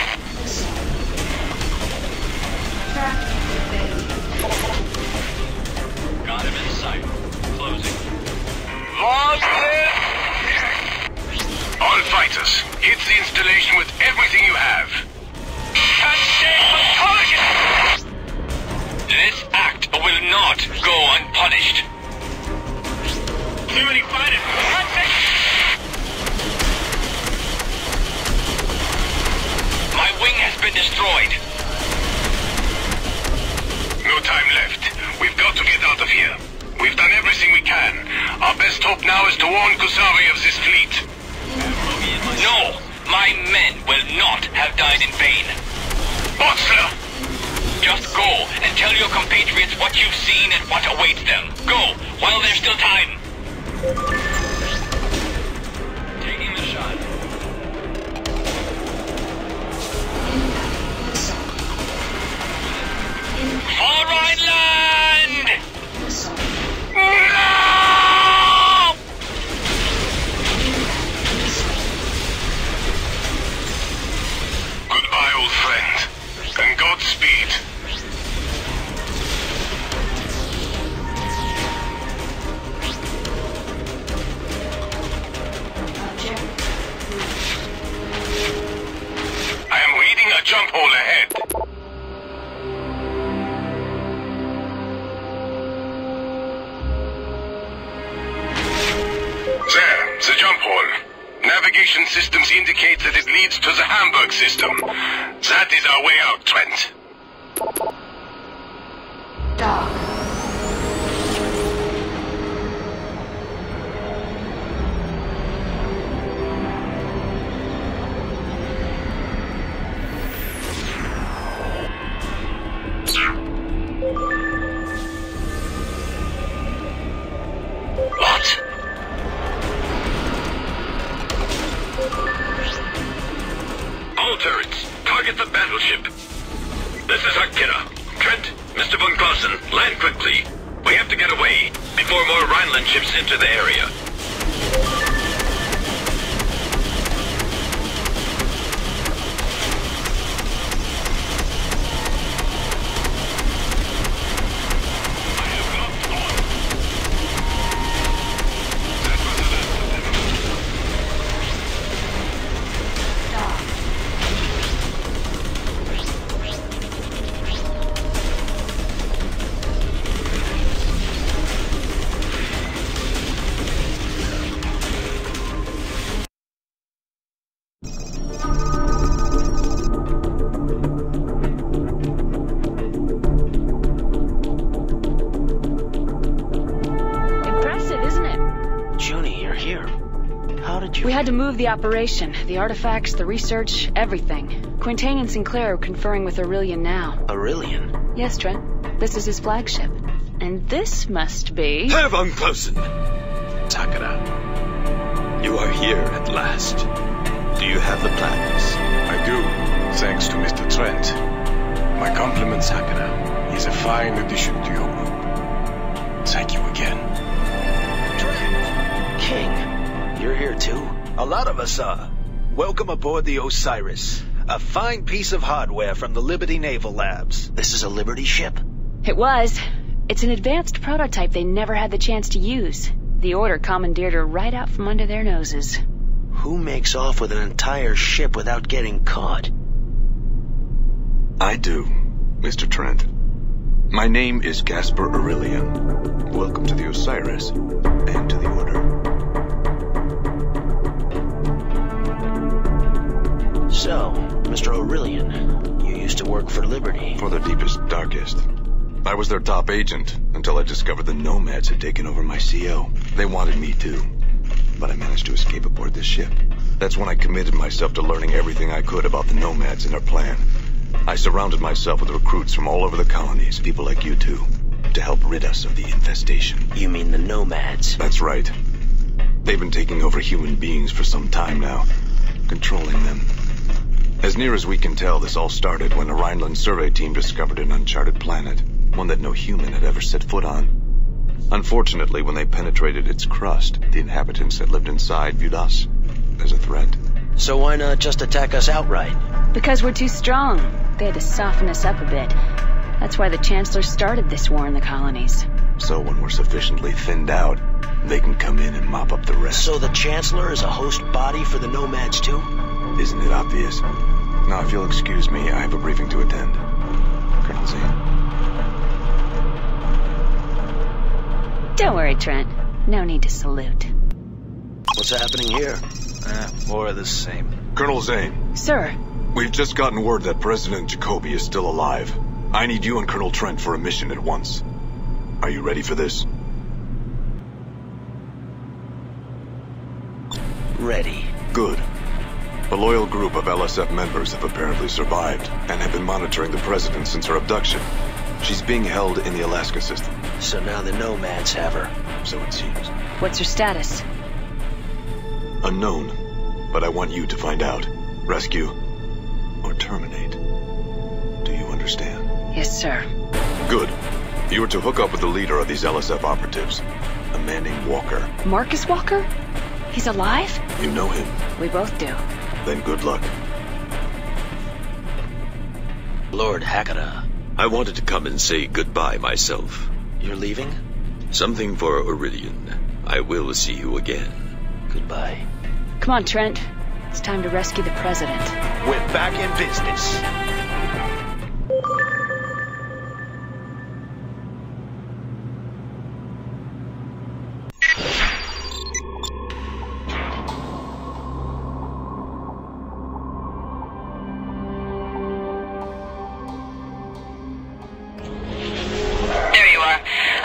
B: Got him in sight. Closing.
I: All fighters, hit the installation with everything you have.
B: This act will not go unpunished.
P: Too many fighters.
B: My wing has been destroyed.
I: No time left. We've got to get out of here. We've done everything we can. Our best hope now is to warn Kusari of this fleet.
B: No! My men will not have died in vain.
I: Botzler!
B: Just go and tell your compatriots what you've seen and what awaits them. Go, while there's still time. Taking the shot. For Rhineland! No!
I: Goodbye, old friend. And Godspeed. I am reading a jump hole ahead. There, the jump hole. Navigation systems indicate that it leads to the Hamburg system. That is our way out, Trent.
A: Dock.
I: What?
J: All turrets, target the battleship. This is Akira. Trent, Mr. von Clausen, land quickly. We have to get away before more Rhineland ships enter the area.
D: had to move the operation. The artifacts, the research, everything. Quintain and Sinclair are conferring with Aurelian now.
E: Aurelian?
D: Yes, Trent. This is his flagship. And this must be...
J: Herr von Clausen!
N: Takeda.
J: You are here at last. Do you have the plans?
N: I do, thanks to Mr. Trent. My compliments, Takeda. He's a fine addition to your group. Thank you again.
E: Trent! King, you're here too?
Q: A lot of us are. Welcome aboard the Osiris. A fine piece of hardware from the Liberty Naval Labs.
E: This is a Liberty ship?
D: It was. It's an advanced prototype they never had the chance to use. The Order commandeered her right out from under their noses.
E: Who makes off with an entire ship without getting caught?
R: I do, Mr. Trent. My name is Gaspar Aurelian. Welcome to the Osiris, and to the Order.
E: So, Mr. Aurelian, you used to work for Liberty.
R: For the deepest, darkest. I was their top agent, until I discovered the nomads had taken over my CO. They wanted me too, but I managed to escape aboard this ship. That's when I committed myself to learning everything I could about the nomads and their plan. I surrounded myself with recruits from all over the colonies, people like you two, to help rid us of the infestation.
E: You mean the nomads?
R: That's right. They've been taking over human beings for some time now, controlling them. As near as we can tell, this all started when a Rhineland survey team discovered an uncharted planet, one that no human had ever set foot on. Unfortunately, when they penetrated its crust, the inhabitants that lived inside viewed us as a threat.
E: So why not just attack us outright?
D: Because we're too strong. They had to soften us up a bit. That's why the Chancellor started this war in the colonies.
R: So when we're sufficiently thinned out, they can come in and mop up the rest.
E: So the Chancellor is a host body for the nomads too?
R: Isn't it obvious? Now, if you'll excuse me, I have a briefing to attend. Colonel Zane.
D: Don't worry, Trent. No need to salute.
E: What's happening here?
Q: More of the same.
R: Colonel Zane.
D: Sir.
R: We've just gotten word that President Jacoby is still alive. I need you and Colonel Trent for a mission at once. Are you ready for this?
E: Ready.
R: Good. A loyal group of LSF members have apparently survived and have been monitoring the President since her abduction. She's being held in the Alaska system.
E: So now the nomads have her.
R: So it seems.
D: What's her status?
R: Unknown, but I want you to find out. Rescue or terminate. Do you understand?
D: Yes, sir.
R: Good. You are to hook up with the leader of these LSF operatives, a man named Walker.
D: Marcus Walker? He's alive?
R: You know him?
D: We both do.
R: Then good luck.
E: Lord Hakata.
J: I wanted to come and say goodbye myself.
E: You're leaving?
J: Something for Aurelian. I will see you again.
E: Goodbye.
D: Come on, Trent. It's time to rescue the President.
Q: We're back in business.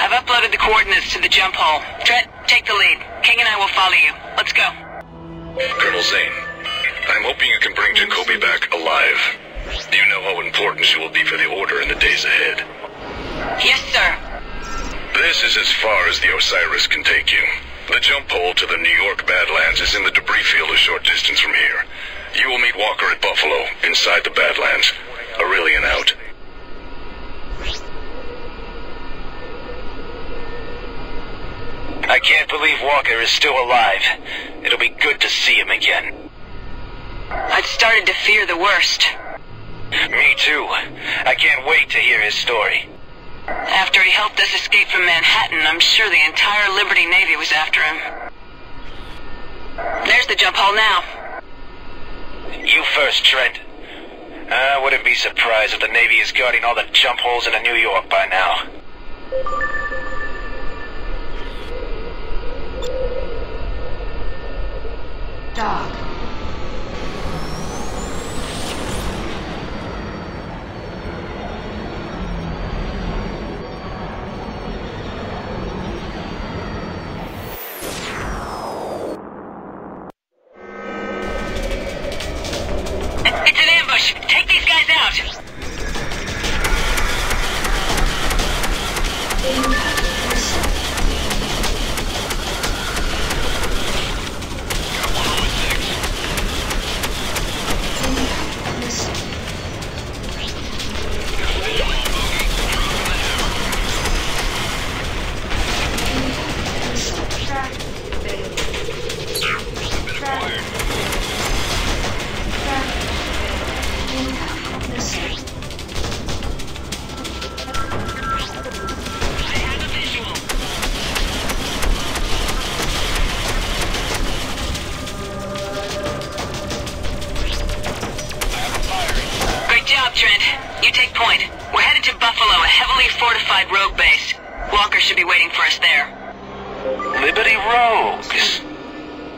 C: Uploaded the coordinates to the jump hole. Trent, take the lead. King and I will follow you. Let's go.
B: Colonel Zane, I'm hoping you can bring Jacoby back alive. You know how important she will be for the Order in the days ahead.
C: Yes, sir.
B: This is as far as the Osiris can take you. The jump hole to the New York Badlands is in the debris field a short distance from here. You will meet Walker at Buffalo, inside the Badlands. Aurelian out.
P: I can't believe Walker is still alive. It'll be good to see him again.
C: I'd started to fear the worst.
P: Me too. I can't wait to hear his story.
C: After he helped us escape from Manhattan, I'm sure the entire Liberty Navy was after him. There's the jump hole now.
P: You first, Trent. I wouldn't be surprised if the Navy is guarding all the jump holes in New York by now.
A: Dog. Progress.
C: Great job, Trent. You take point. We're headed to Buffalo, a heavily fortified rogue base. Walker should be waiting for us there.
P: Liberty Rogues.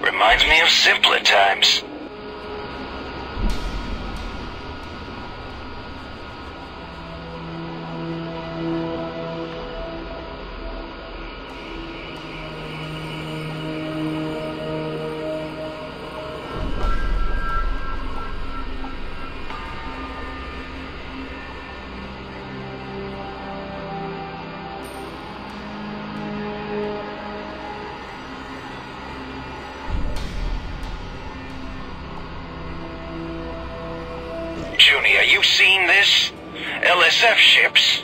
P: Reminds me of simpler times. Junie, are you seeing this? LSF ships?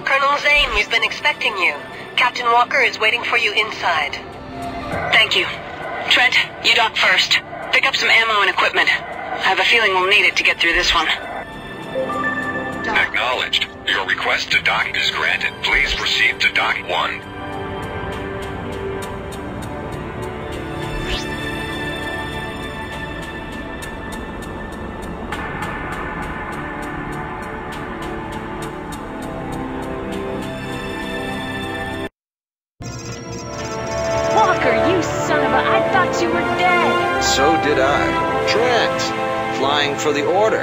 S: Colonel Zane, we've been expecting you. Captain Walker is waiting for you inside.
C: Thank you. Trent, you dock first. Pick up some ammo and equipment. I have a feeling we'll need it to get through this one.
G: Acknowledged. Your request to dock is granted. Please proceed to dock 1.
Q: So did I. Trent, flying for the order.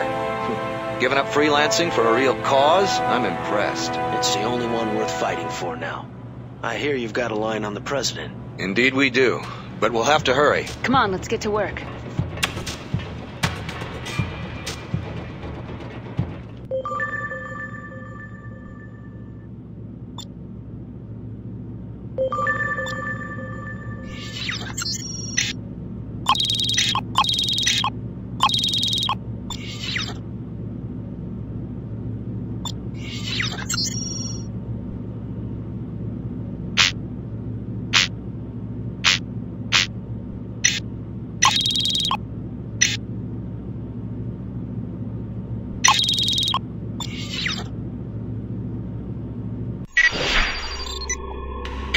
Q: Giving up freelancing for a real cause? I'm impressed.
E: It's the only one worth fighting for now. I hear you've got a line on the president.
Q: Indeed we do, but we'll have to hurry.
D: Come on, let's get to work.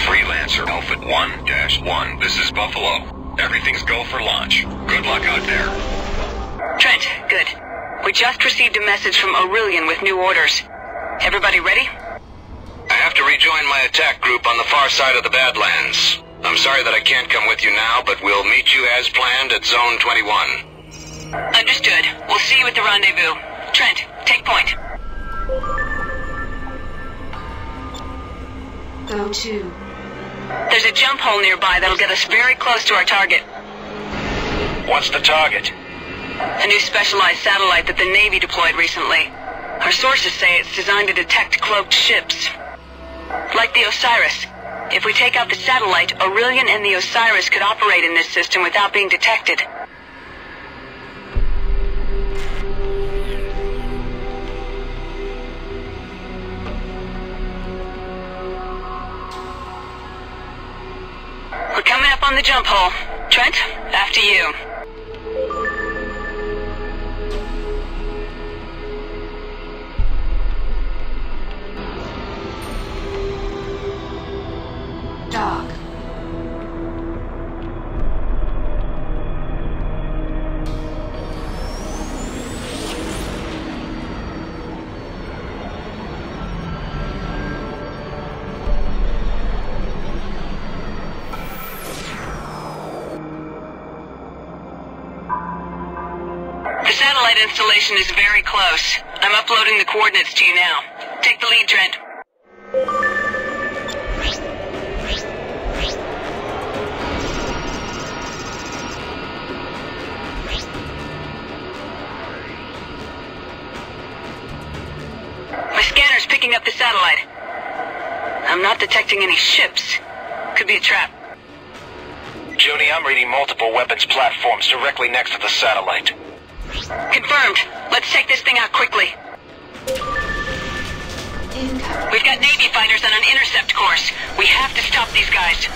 G: Freelancer Alpha 1-1. This is Buffalo. Everything's go for launch. Good luck out there.
C: Trent, good. We just received a message from Aurelian with new orders. Everybody ready?
J: I have to rejoin my attack group on the far side of the Badlands. I'm sorry that I can't come with you now, but we'll meet you as planned at Zone 21.
C: Understood. We'll see you at the rendezvous. Trent, take point.
A: Go to.
C: There's a jump hole nearby that'll get us very close to our target.
P: What's the target?
C: A new specialized satellite that the Navy deployed recently. Our sources say it's designed to detect cloaked ships. Like the Osiris. If we take out the satellite, Aurelian and the Osiris could operate in this system without being detected. We're coming up on the jump hole. Trent, after you.
A: Dock.
C: The satellite installation is very close. I'm uploading the coordinates to you now. Take the lead, Trent. My scanner's picking up the satellite. I'm not detecting any ships. Could be a trap.
P: Junie, I'm reading multiple weapons platforms directly next to the satellite.
C: Confirmed. Let's take this thing out quickly. We've got Navy fighters on an intercept course. We have to stop these guys.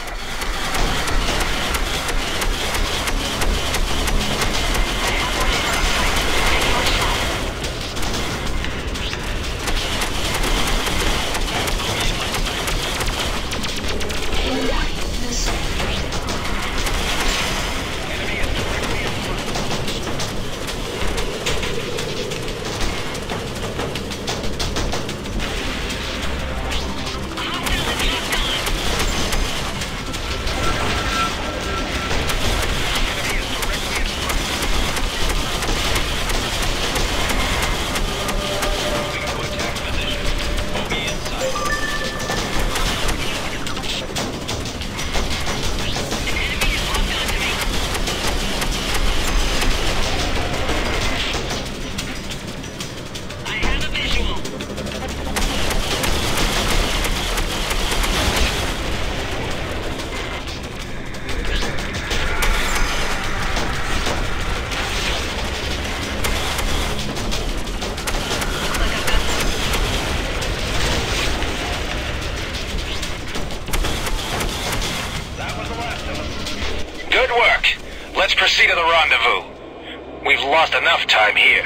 G: proceed to the rendezvous. We've lost enough time here.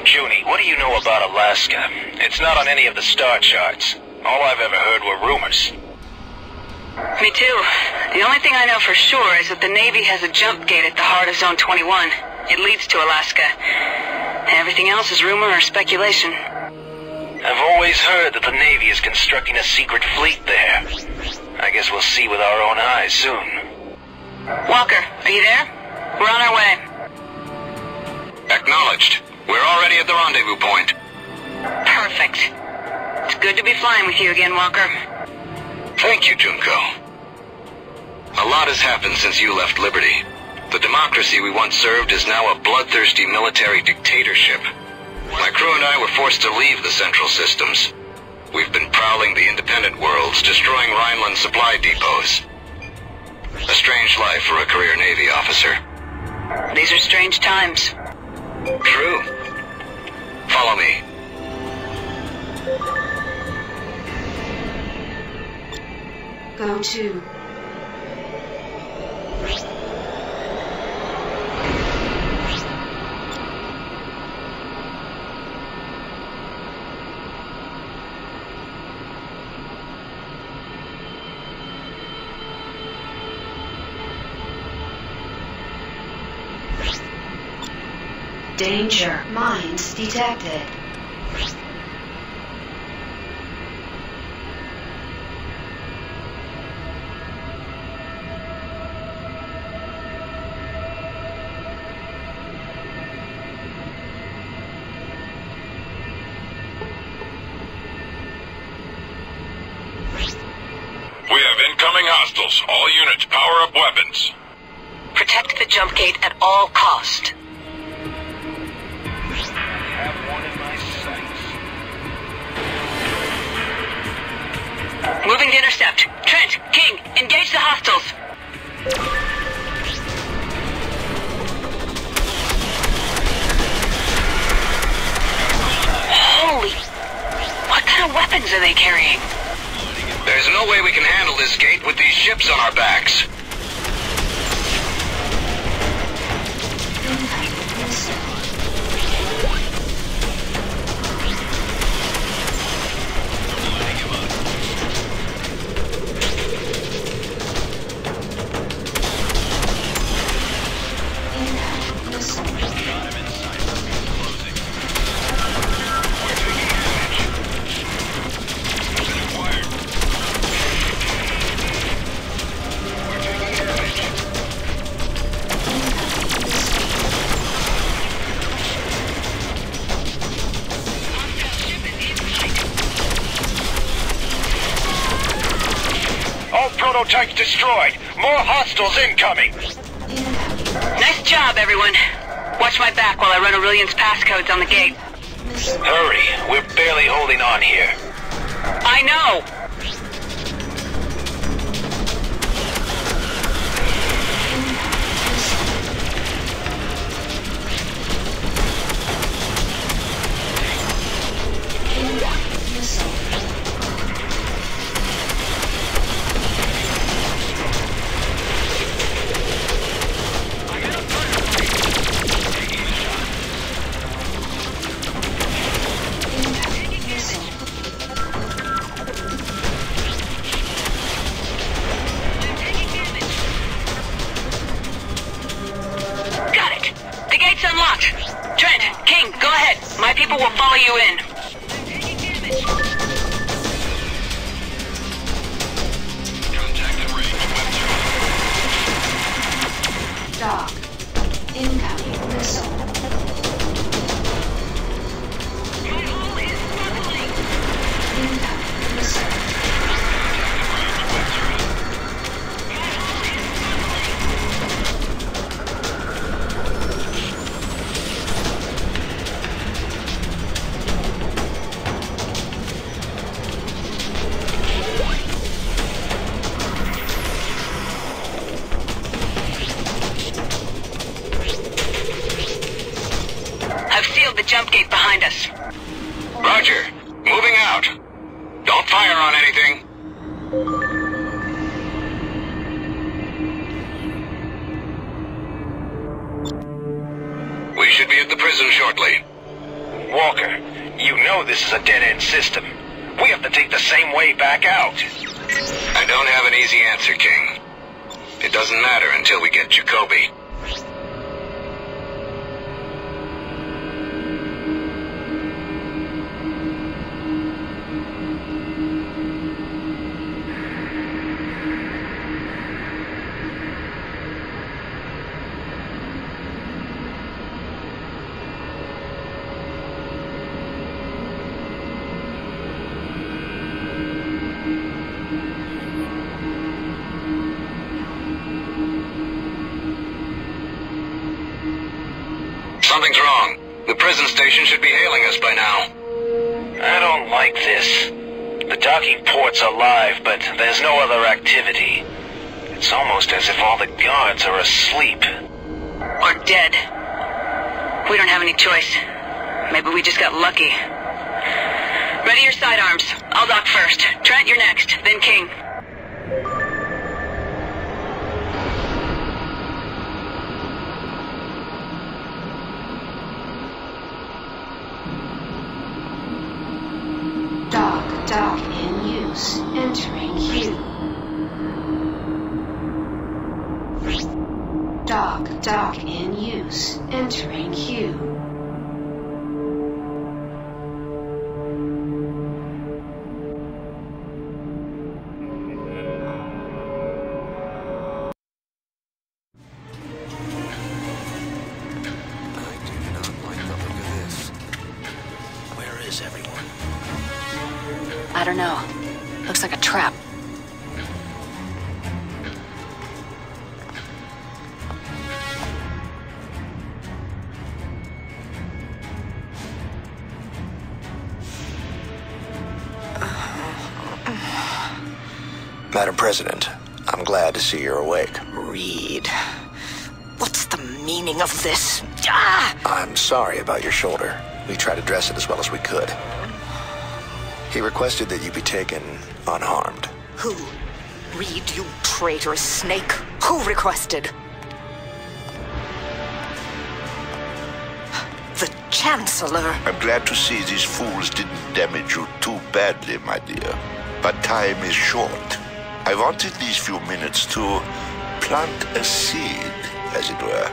G: Junie, what do you know about Alaska? It's not on any of the star charts. All I've ever heard were rumors.
T: Me too. The only thing I know for sure is that the Navy has a jump gate at the heart of Zone 21. It leads to Alaska. Everything else is rumor or speculation.
G: I've always heard that the Navy is constructing a secret fleet there. I guess we'll see with our own eyes soon.
T: Walker, are you there? We're on our way.
M: Acknowledged. We're already at the rendezvous point.
T: Perfect. It's good to be flying with you again, Walker.
M: Thank you, Junko. A lot has happened since you left Liberty. The democracy we once served is now a bloodthirsty military dictatorship. My crew and I were forced to leave the central systems. We've been prowling the independent worlds, destroying Rhineland supply depots. A strange life for a career Navy officer.
T: These are strange times.
M: True. Follow me.
A: Go to. Danger. Mines detected.
B: We have incoming hostiles. All units, power up weapons.
S: Protect the jump gate at all cost.
T: Moving to intercept. Trent, King, engage the hostiles. Holy... What kind of weapons are they carrying?
M: There's no way we can handle this gate with these ships on our backs.
G: Prototypes destroyed. More hostiles incoming.
T: Nice job, everyone. Watch my back while I run Aurelian's passcodes on the gate.
G: Hurry. We're barely holding on here.
T: I know. My people will follow you in.
A: Dock. Incoming missile. Incoming missile.
T: The jump gate behind us.
M: Roger. Moving out. Don't fire on anything.
G: the prison shortly.
P: Walker, you know this is a dead-end system. We have to take the same way back out.
G: I don't have an easy answer, King. It doesn't matter until we get Jacoby. Something's wrong. The prison station should be hailing us by now.
P: I don't like this. The docking port's alive, but there's no other activity. It's almost as if all the guards are asleep.
T: Or dead. We don't have any choice. Maybe we just got lucky. Ready your sidearms. I'll dock first. Trent, you're next. Then King.
A: Dock in use. Entering queue. Dock in use. Entering queue.
D: I don't know. Looks like a trap.
U: Madam President, I'm glad to see you're awake.
S: Reed. What's the meaning of this? Ah!
U: I'm sorry about your shoulder. We tried to dress it as well as we could. He requested that you be taken unharmed.
S: Who? Reed, you traitorous snake. Who requested? The Chancellor.
I: I'm glad to see these fools didn't damage you too badly, my dear. But time is short. I wanted these few minutes to plant a seed, as it were.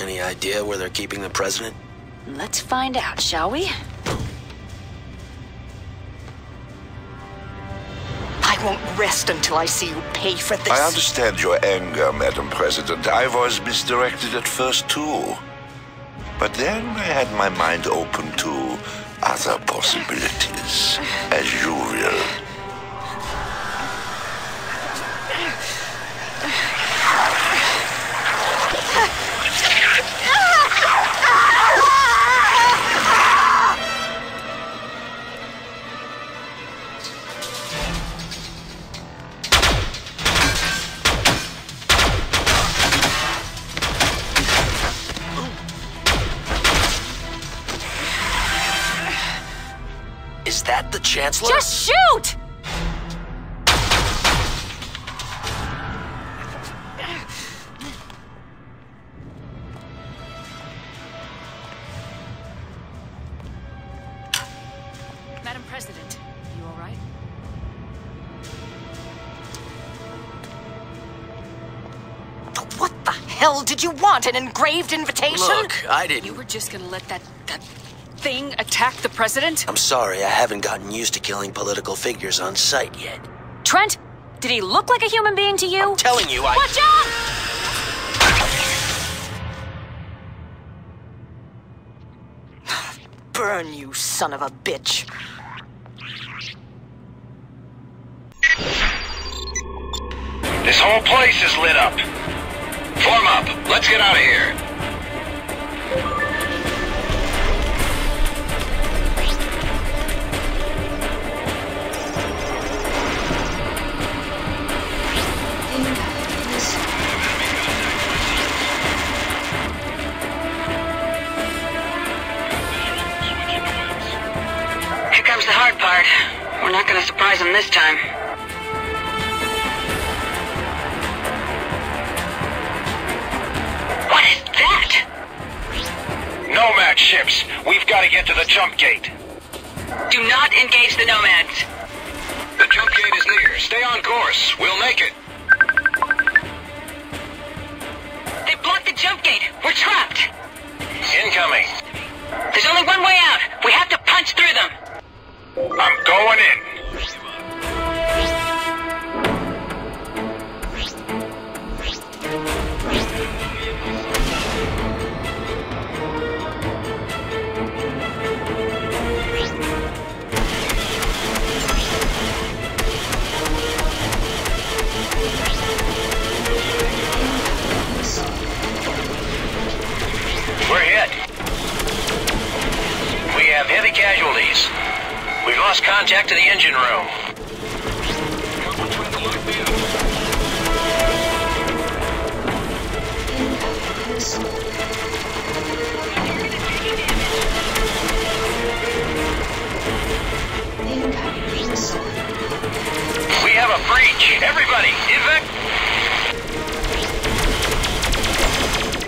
E: Any idea where they're keeping the president?
D: Let's find out, shall we?
S: I won't rest until I see you pay for this.
I: I understand your anger, Madam President. I was misdirected at first, too. But then I had my mind open to other possibilities, as usual.
E: Is that the Chancellor?
D: Just shoot! Madam President, you all right?
S: What the hell did you want? An engraved invitation?
E: Look, I didn't...
D: You were just gonna let that thing attack the president?
E: I'm sorry, I haven't gotten used to killing political figures on sight yet.
D: Trent, did he look like a human being to you?
E: I'm telling you,
D: Watch out!
S: Burn, you son of a bitch.
P: This whole place is lit up.
G: Form up. Let's get out of here.
T: hard part. We're not gonna surprise them this time. What is that?
P: Nomad ships. We've got to get to the jump gate.
T: Do not engage the nomads.
G: The jump gate is near. Stay on course. We'll make it.
T: They blocked the jump gate. We're trapped.
P: Incoming.
T: There's only one way out. We have to punch through them.
P: I'm going in. We're hit. We have heavy casualties. We've lost contact to the engine room. We have a breach. Everybody, evac.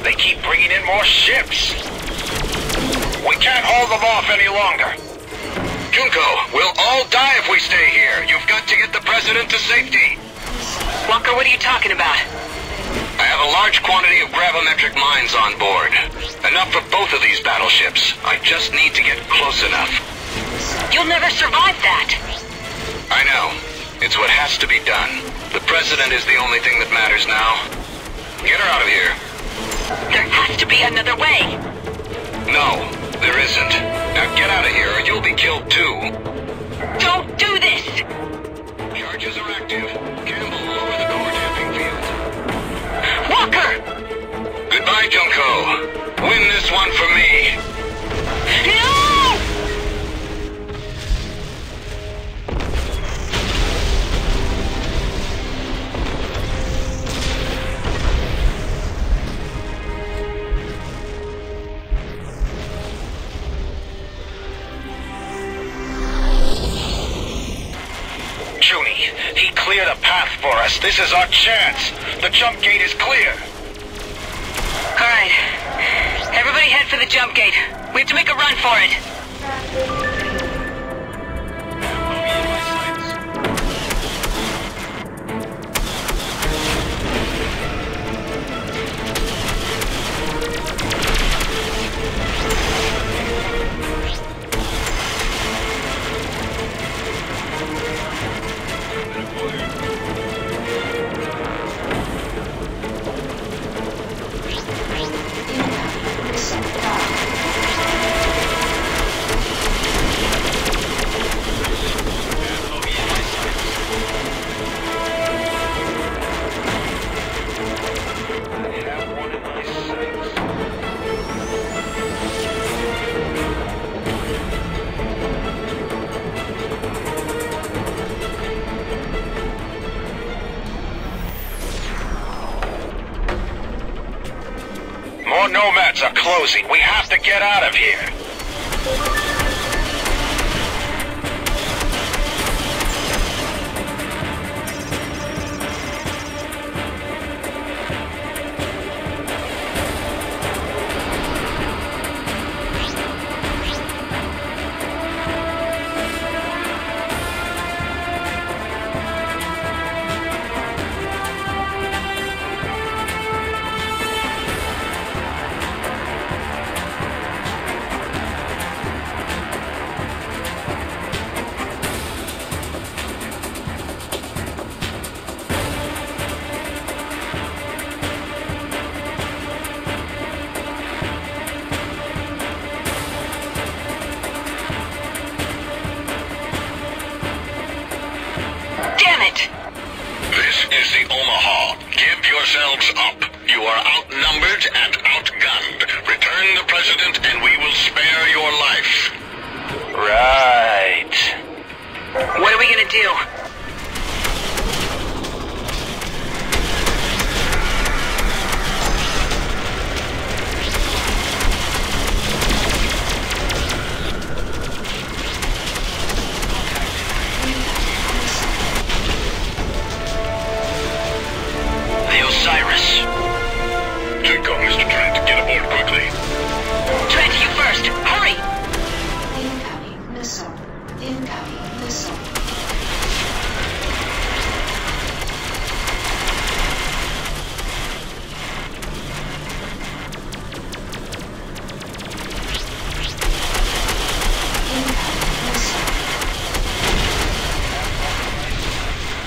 P: They keep bringing in more ships. We can't hold them off any longer.
G: Junko, we'll all die if we stay here. You've got to get the president to safety.
T: Walker, what are you talking about?
G: I have a large quantity of gravimetric mines on board. Enough for both of these battleships. I just need to get close enough.
T: You'll never survive that.
G: I know. It's what has to be done. The president is the only thing that matters now. Get her out of here.
T: There has to be another way.
G: No, there isn't. Now get out of here or you'll be killed too.
T: Don't do this!
G: Charges are active. Campbell, lower the core damping field.
T: Walker!
G: Goodbye, Junko. Win this one for me.
T: No!
P: He cleared a path for us. This is our chance. The jump gate is clear.
T: All right. Everybody head for the jump gate. We have to make a run for it.
P: More nomads are closing. We have to get out of here.
G: yourselves up. You are outnumbered and outgunned. Return the president and we will spare your life.
P: Right.
T: What are we gonna do?
A: missile. Incoming missile.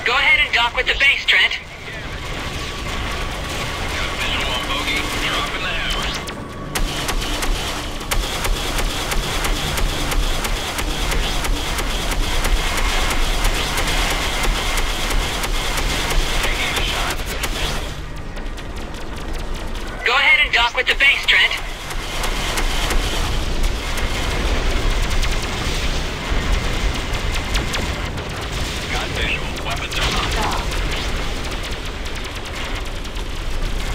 T: Go ahead and dock with the base, Trent. Go ahead and dock with the base, Trent.
B: Got visual. Weapons are on.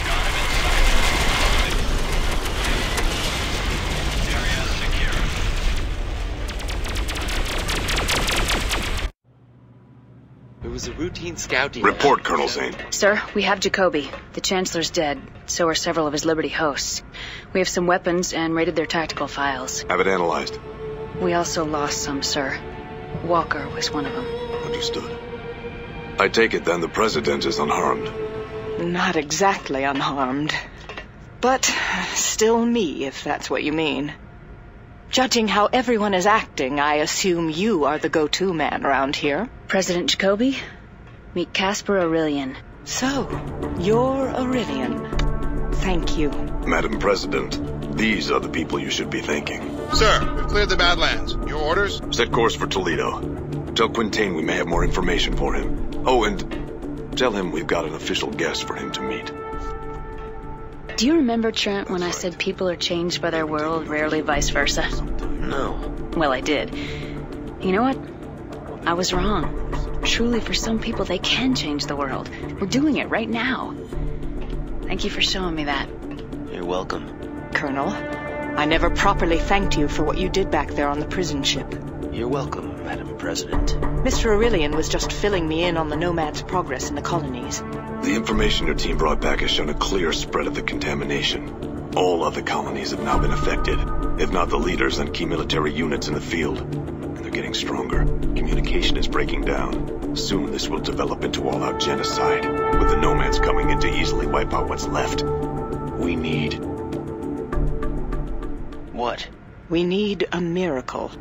B: Got him inside. Area secure.
H: It was a routine scouting.
R: Report, Colonel Zane.
D: Sir, we have Jacoby. The Chancellor's dead. So are several of his Liberty hosts. We have some weapons and raided their tactical files.
R: Have it analyzed.
D: We also lost some, sir. Walker was one of them.
R: Understood. I take it then the President is unharmed.
V: Not exactly unharmed. But still me, if that's what you mean. Judging how everyone is acting, I assume you are the go-to man around here.
D: President Jacoby, meet Casper Aurelian.
V: So, you're Aurelian. Thank you.
R: Madam President, these are the people you should be thanking.
I: Sir, we've cleared the Badlands. Your orders?
R: Set course for Toledo. Tell Quintain we may have more information for him. Oh, and tell him we've got an official guest for him to meet.
D: Do you remember, Trent, when I said people are changed by their world, rarely vice versa?
E: No.
D: Well, I did. You know what? I was wrong. Truly, for some people, they can change the world. We're doing it right now. Thank you for showing me that.
E: You're welcome.
V: Colonel, I never properly thanked you for what you did back there on the prison ship.
E: You're welcome, Madam President.
V: Mr. Aurelian was just filling me in on the Nomad's progress in the colonies.
R: The information your team brought back has shown a clear spread of the contamination. All other colonies have now been affected, if not the leaders and key military units in the field. And they're getting stronger. Communication is breaking down. Soon this will develop into all-out genocide, with the Nomads coming in to easily wipe out what's left. We need...
E: What?
V: We need a miracle.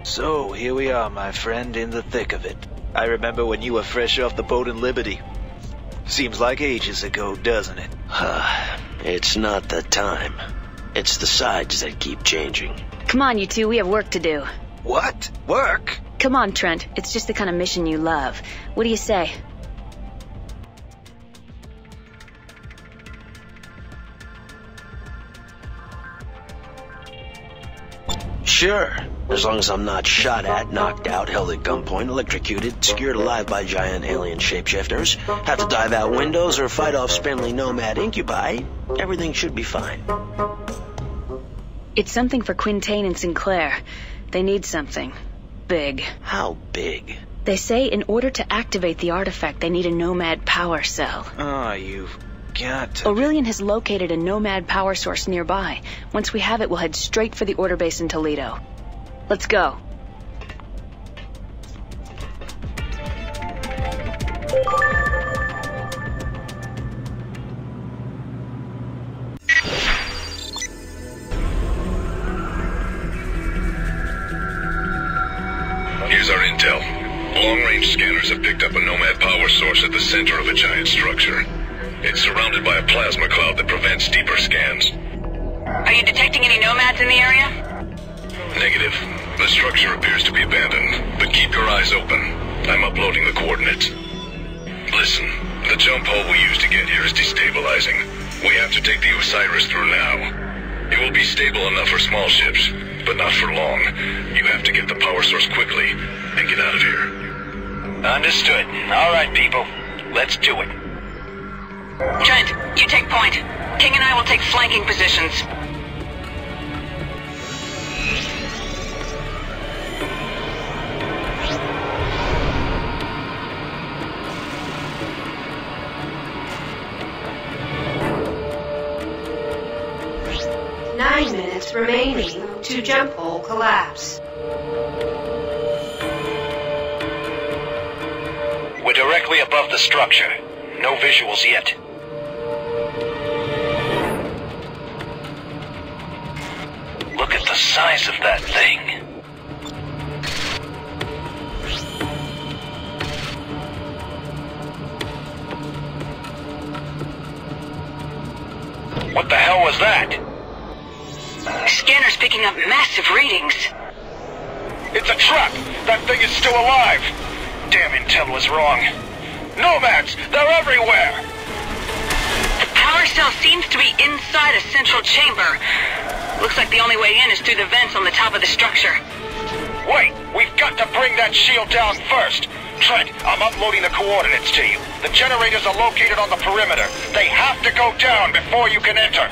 W: So, here we are, my friend, in the thick of it. I remember when you were fresh off the boat in Liberty. Seems like ages ago, doesn't it?
E: It's not the time. It's the sides that keep changing.
D: Come on, you two, we have work to do.
W: What? Work?
D: Come on, Trent. It's just the kind of mission you love. What do you say?
E: Sure. As long as I'm not shot at, knocked out, held at gunpoint, electrocuted, secured alive by giant alien shapeshifters, have to dive out windows or fight off spindly nomad incubi, everything should be fine.
D: It's something for Quintain and Sinclair. They need something. Big.
E: How big?
D: They say in order to activate the artifact, they need a nomad power cell.
W: Oh, you've got to...
D: Aurelian has located a nomad power source nearby. Once we have it, we'll head straight for the order base in Toledo. Let's go.
B: Here's our intel. Long-range scanners have picked up a nomad power source at the center of a giant structure. It's surrounded by a plasma cloud that prevents deeper scans.
T: Are you detecting any nomads in the area?
B: Negative. The structure appears to be abandoned, but keep your eyes open. I'm uploading the coordinates. Listen, the jump hole we used to get here is destabilizing. We have to take the Osiris through now. It will be stable enough for small ships, but not for long. You have to get the power source quickly and get out of here.
P: Understood. All right, people. Let's do it.
T: Trent, you take point. King and I will take flanking positions.
A: 9 minutes remaining to jump hole collapse.
P: We're directly above the structure. No visuals yet. Look at the size of that thing. What the hell was that?
T: Scanner's picking up massive readings.
P: It's a trap! That thing is still alive! Damn intel was wrong. Nomads! They're everywhere!
T: The power cell seems to be inside a central chamber. Looks like the only way in is through the vents on the top of the structure.
P: Wait! We've got to bring that shield down first! Trent, I'm uploading the coordinates to you. The generators are located on the perimeter. They have to go down before you can enter.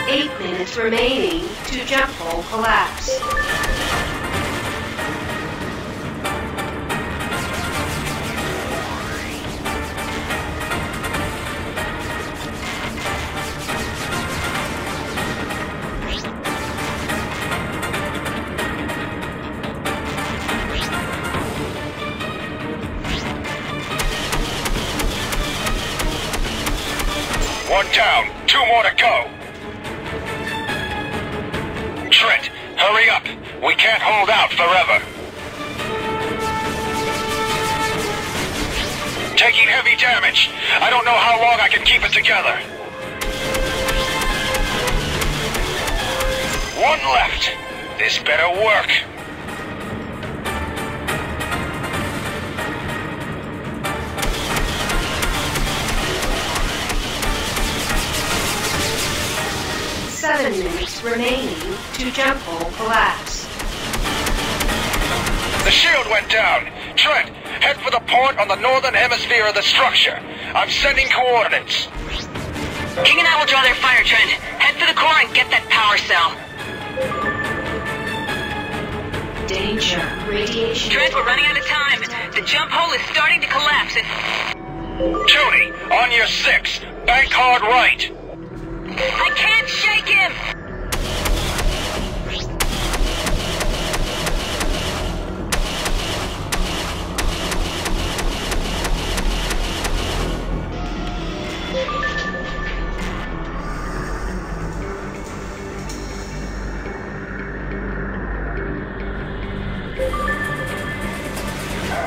A: 8 minutes remaining to jump hole collapse.
P: One down, 2 more to go. Trent, hurry up. We can't hold out forever. Taking heavy damage. I don't know how long I can keep it together. 1 left. This better work.
A: Seven minutes remaining to jump hole collapse.
P: The shield went down. Trent, head for the port on the northern hemisphere of the structure. I'm sending coordinates.
T: King and I will draw their fire, Trent. Head for the core and get that power cell.
A: Danger. Radiation.
T: Trent, we're running out of time. The jump hole is starting to collapse and...
P: Judy, on your 6. Bank hard right.
T: I can't shake him!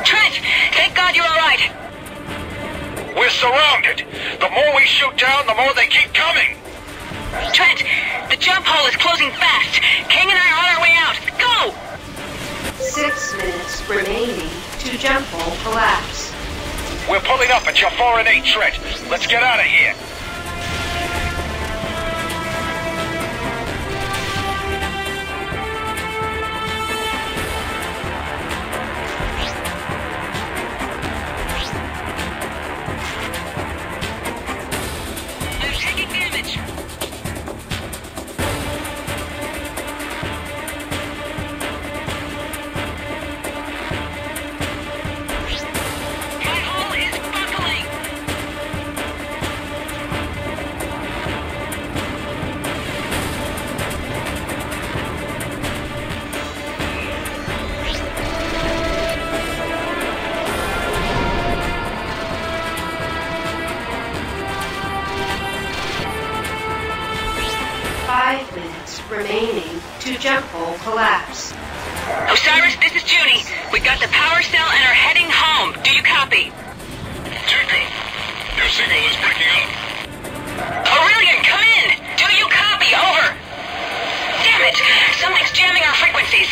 T: Trent! Thank God you're all right!
P: We're surrounded. The more we shoot down, the more they keep coming.
T: Trent, the jump hole is closing fast. King and I are on our way out. Go!
A: 6 minutes remaining to jump hole collapse.
P: We're pulling up at your 4 and 8, Trent. Let's get out of here.
A: Remaining to jump hole collapse.
T: Osiris, this is Judy. We got the power cell and are heading home. Do you copy?
B: Tycho, your signal is breaking up.
T: Aurelian, come in! Do you copy? Over. Damn it! Something's jamming our frequencies.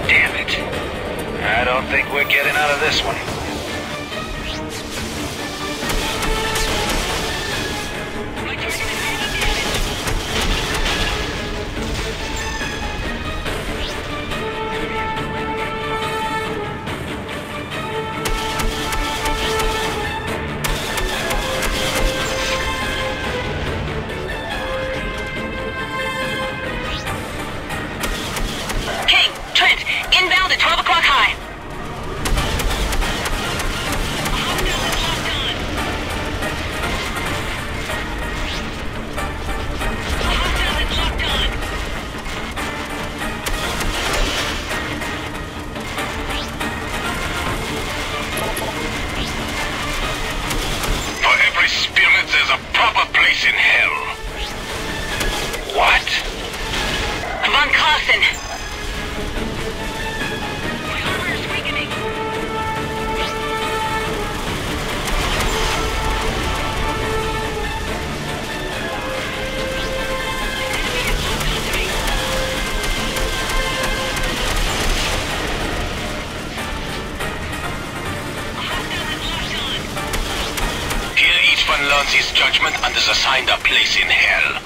P: Damn it. I don't think we're getting out of this one.
T: King, Trent, inbound at 12 o'clock high.
P: pronounce his judgment and is assigned a place in hell.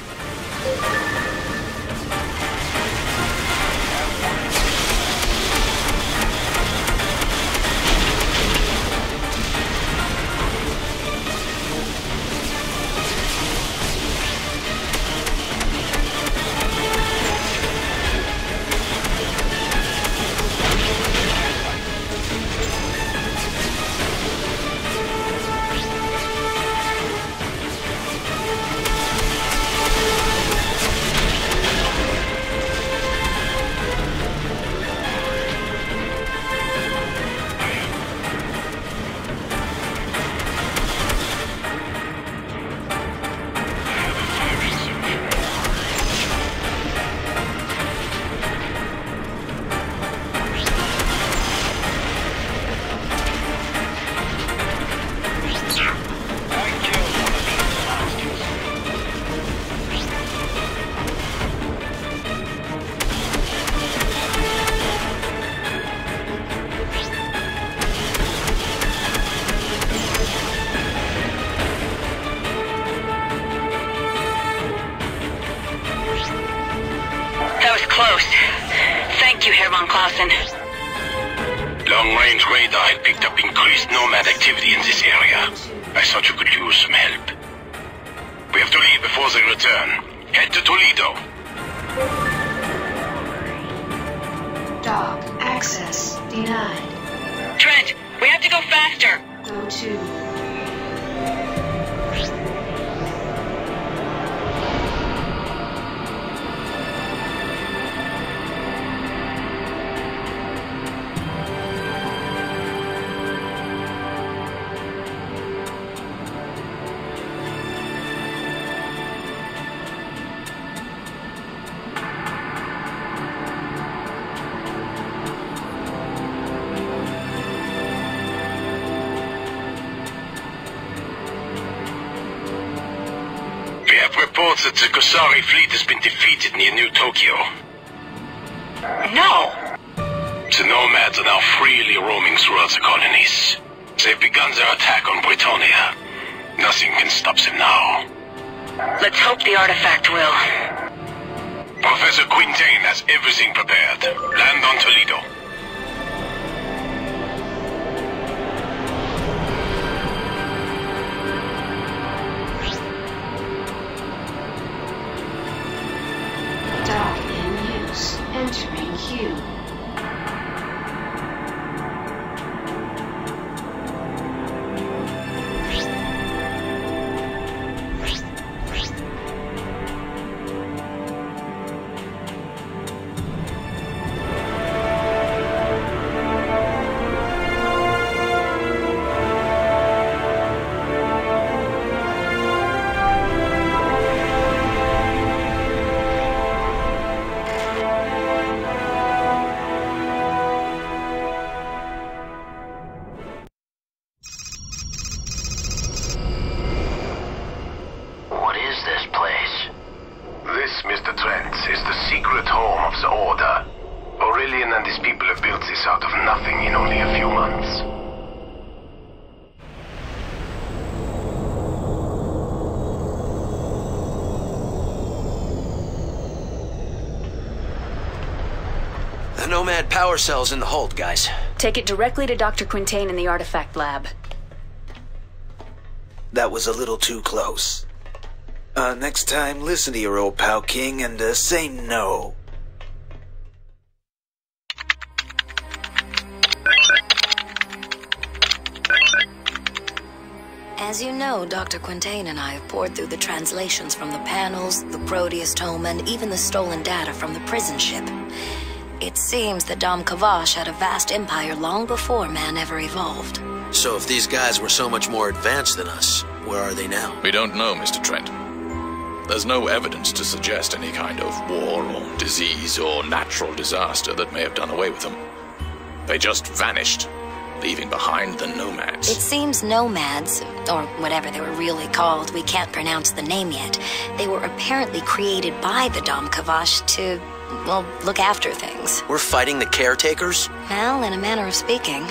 B: Long-range radar had picked up increased nomad activity in this area. I thought you could use some help. We have to leave before they return. Head to Toledo.
A: Dock access denied.
T: Trent, we have to go faster.
A: Go to...
B: Reports that the Kusari fleet has been defeated near New Tokyo.
T: No!
B: The nomads are now freely roaming throughout the colonies. They've begun their attack on Britannia. Nothing can stop them now.
T: Let's hope the artifact will.
B: Professor Quintain has everything prepared. Land on Toledo.
A: Dock in use. Entering queue.
E: Nomad power cells in the hold, guys.
D: Take it directly to Dr. Quintain in the artifact lab.
W: That was a little too close. Next time, listen to your old pal King and say no.
F: As you know, Dr. Quintain and I have poured through the translations from the panels, the Proteus tome, and even the stolen data from the prison ship. It seems that Dom Kavash had a vast empire long before man ever evolved.
E: So if these guys were so much more advanced than us, where are they now?
K: We don't know, Mr. Trent. There's no evidence to suggest any kind of war or disease or natural disaster that may have done away with them. They just vanished, leaving behind the nomads.
F: It seems nomads, or whatever they were really called, we can't pronounce the name yet. They were apparently created by the Dom Kavash to, well, look after things.
E: We're fighting the caretakers?
F: Well, in a manner of speaking.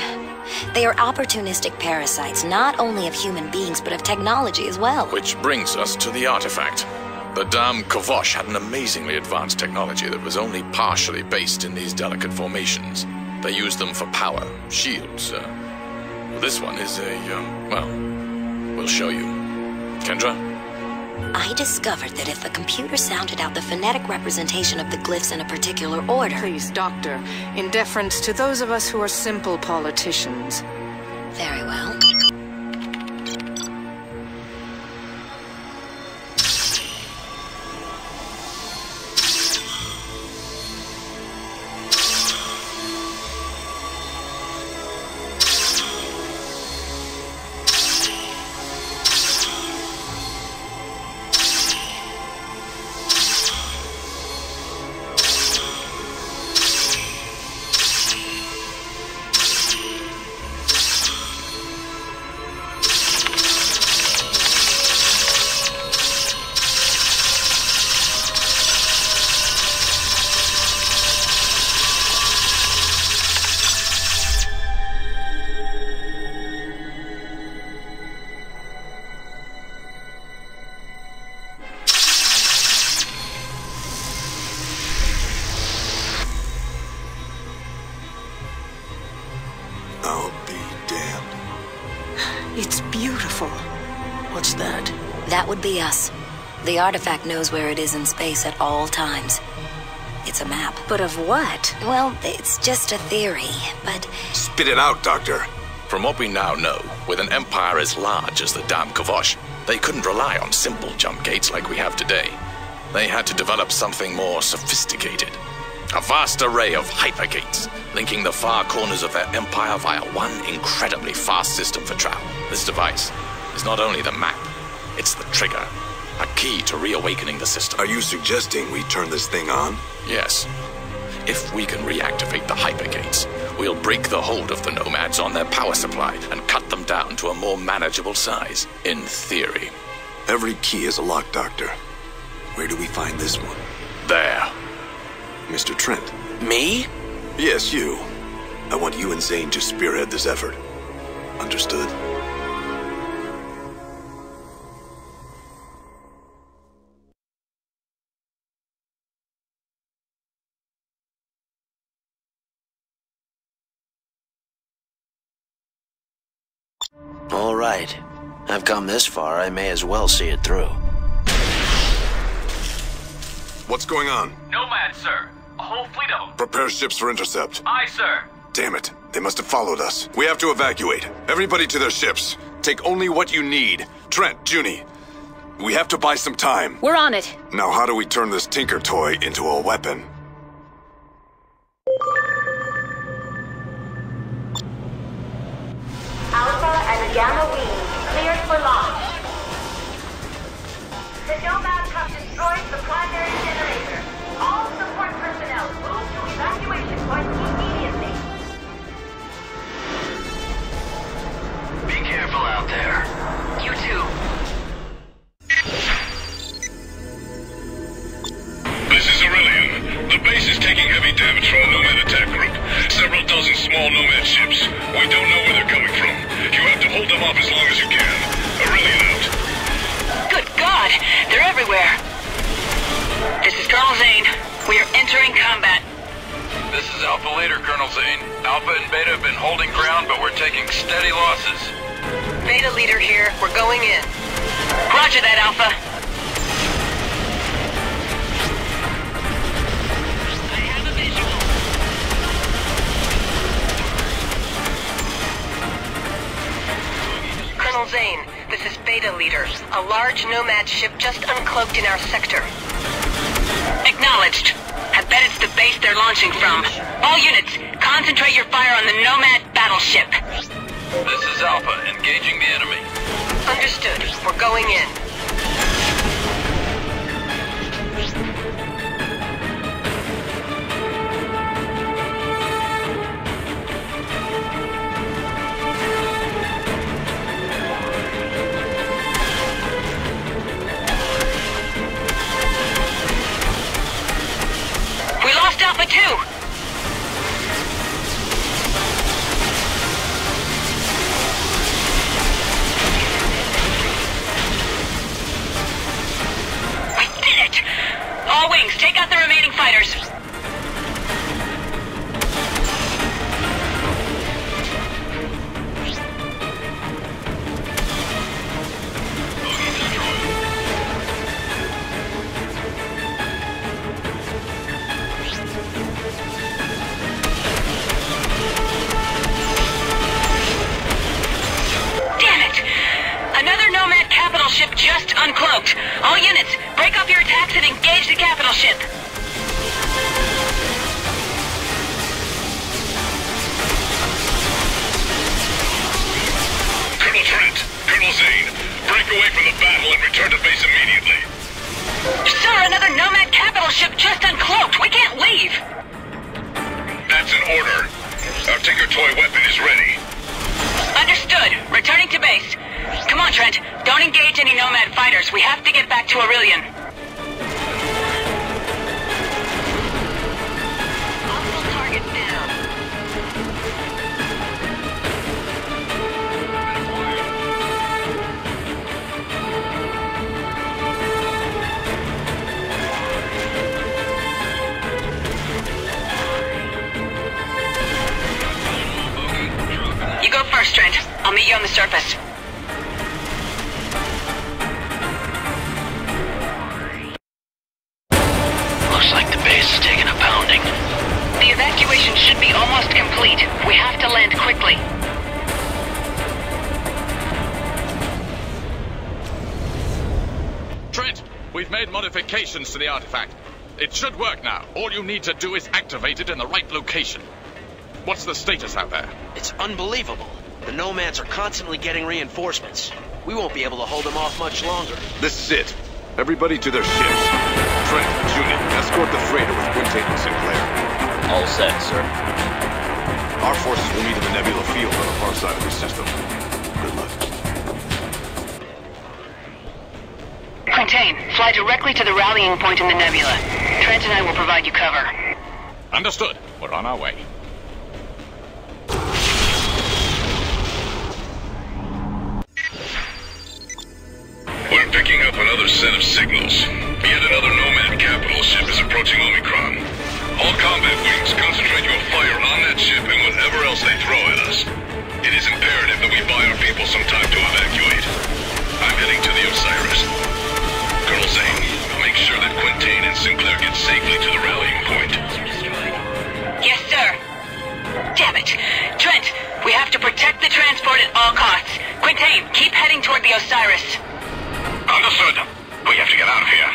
F: They are opportunistic parasites, not only of human beings, but of technology as well.
K: Which brings us to the artifact. The Dam Kavosh had an amazingly advanced technology that was only partially based in these delicate formations. They used them for power, shields. This one is well, we'll show you. Kendra?
F: I discovered that if the computer sounded out the phonetic representation of the glyphs in a particular order...
V: Please, Doctor, in deference to those of us who are simple politicians.
F: Very well.
V: It's beautiful.
E: What's that?
F: That would be us. The artifact knows where it is in space at all times. It's a map.
V: But of what?
F: Well, it's just a theory, but...
R: Spit it out, Doctor.
K: From what we now know, with an empire as large as the Dam Kavosh, they couldn't rely on simple jump gates like we have today. They had to develop something more sophisticated. A vast array of hypergates, linking the far corners of their empire via one incredibly fast system for travel. This device is not only the map, it's the trigger, a key to reawakening the system.
R: Are you suggesting we turn this thing on?
K: Yes. If we can reactivate the hypergates, we'll break the hold of the nomads on their power supply and cut them down to a more manageable size, in theory.
R: Every key is a lock, Doctor. Where do we find this one?
K: There.
R: Mr. Trent.
E: Me?
R: Yes, you. I want you and Zane to spearhead this effort. Understood?
E: All right. I've come this far, I may as well see it through.
R: What's going on?
L: Nomad, sir. A whole fleet of them.
R: Prepare ships for intercept.
L: Aye, sir.
R: Damn it. They must have followed us. We have to evacuate. Everybody to their ships. Take only what you need. Trent, Junie, we have to buy some time.
D: We're on it.
R: Now how do we turn this tinker toy into a weapon?
C: Alpha and Gamma Wing cleared for launch. The Nomad have destroyed the primary generator. All support personnel move to evacuation point immediately.
L: Be careful out there. You too.
B: This is Aurelian. The base is taking heavy damage from the Nomad attack group. Several dozen small Nomad ships. We don't know where they're coming from. You have to hold them off as long as you can. Aurelian out.
T: Good God! They're everywhere! This is Colonel Zane. We are entering combat.
M: This is Alpha Leader, Colonel Zane. Alpha and Beta have been holding ground, but we're taking steady losses.
S: Beta Leader here. We're going in.
T: Roger that, Alpha. I have a visual.
S: Colonel Zane, this is Beta Leader. A large Nomad ship just uncloaked in our sector.
T: Acknowledged. I bet it's the base they're launching from. All units, concentrate your fire on the Nomad battleship.
M: This is Alpha, engaging the enemy.
S: Understood. We're going in.
T: We lost Alpha 2! smoked. All units, break off your attacks and engage the capital ship.
B: Colonel Trent, Colonel Zane, break away from the battle and return to base immediately.
T: Sir, another nomad capital ship just uncloaked. We can't leave.
B: That's an order. Our Tinker Toy weapon is ready.
T: Understood. Returning to base. Come on, Trent. Don't engage any nomad fighters. We have to get back to Aurelian.
S: Hostile target down.
T: You go first, Trent. I'll meet you on the surface.
L: Looks like the base is taking a pounding.
T: The evacuation should be almost complete. We have to land quickly.
K: Trent, we've made modifications to the artifact. It should work now. All you need to do is activate it in the right location. What's the status out there?
E: It's unbelievable. The nomads are constantly getting reinforcements. We won't be able to hold them off much longer.
R: This is it. Everybody to their ships. Trent, Junie, escort the freighter with Quintain and Sinclair.
L: All set, sir.
R: Our forces will meet in the Nebula field on the far side of the system. Good luck.
T: Quintain, fly directly to the rallying point in the nebula. Trent and I will provide you cover.
K: Understood. We're on our way.
B: We're picking up another set of signals. Yet another nomad capital ship is approaching Omicron. All combat wings, concentrate your fire on that ship and whatever else they throw at us. It is imperative that we buy our people some time to evacuate. I'm heading to the Osiris. Colonel Zane, make sure that Quintain and Sinclair get safely to the rallying point.
T: Yes, sir. Damn it. Trent, we have to protect the transport at all costs. Quintain, keep heading toward the Osiris.
B: Understood. We have to get out of here.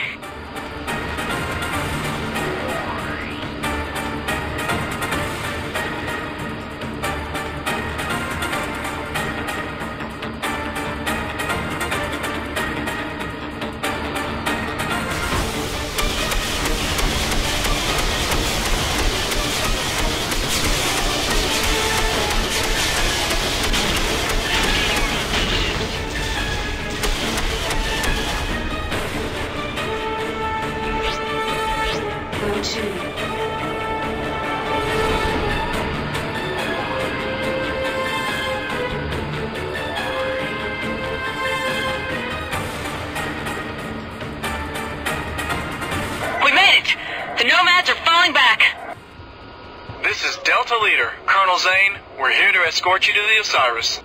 M: Zane, we're here to escort you to the Osiris.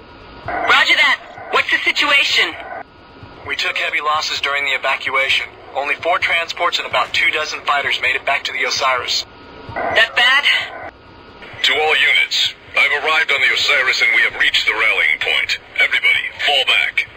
T: Roger that. What's the situation?
M: We took heavy losses during the evacuation. Only 4 transports and about 24 fighters made it back to the Osiris.
T: That bad?
B: To all units, I've arrived on the Osiris and we have reached the rallying point. Everybody, fall back.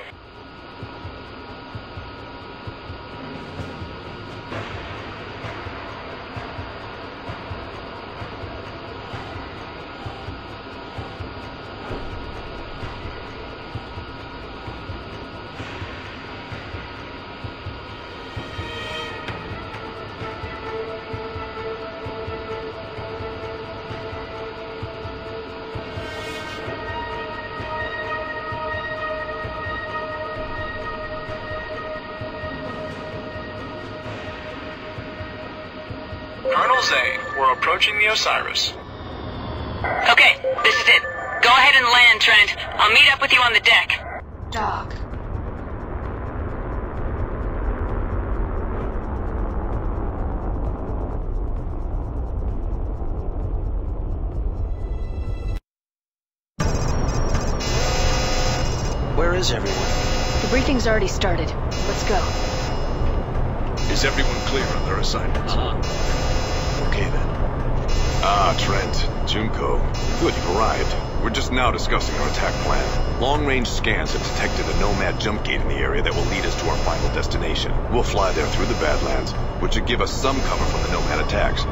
M: Colonel Zane, we're approaching the Osiris.
T: Okay, this is it. Go ahead and land, Trent. I'll meet up with you on the deck.
A: Dock.
E: Where is everyone?
D: The briefing's already started. Let's go.
R: Is everyone clear on their assignments? Okay then. Ah, Trent. Junko. Good, you've arrived. We're just now discussing our attack plan. Long-range scans have detected a nomad jump gate in the area that will lead us to our final destination. We'll fly there through the Badlands, which should give us some cover from the nomad attacks.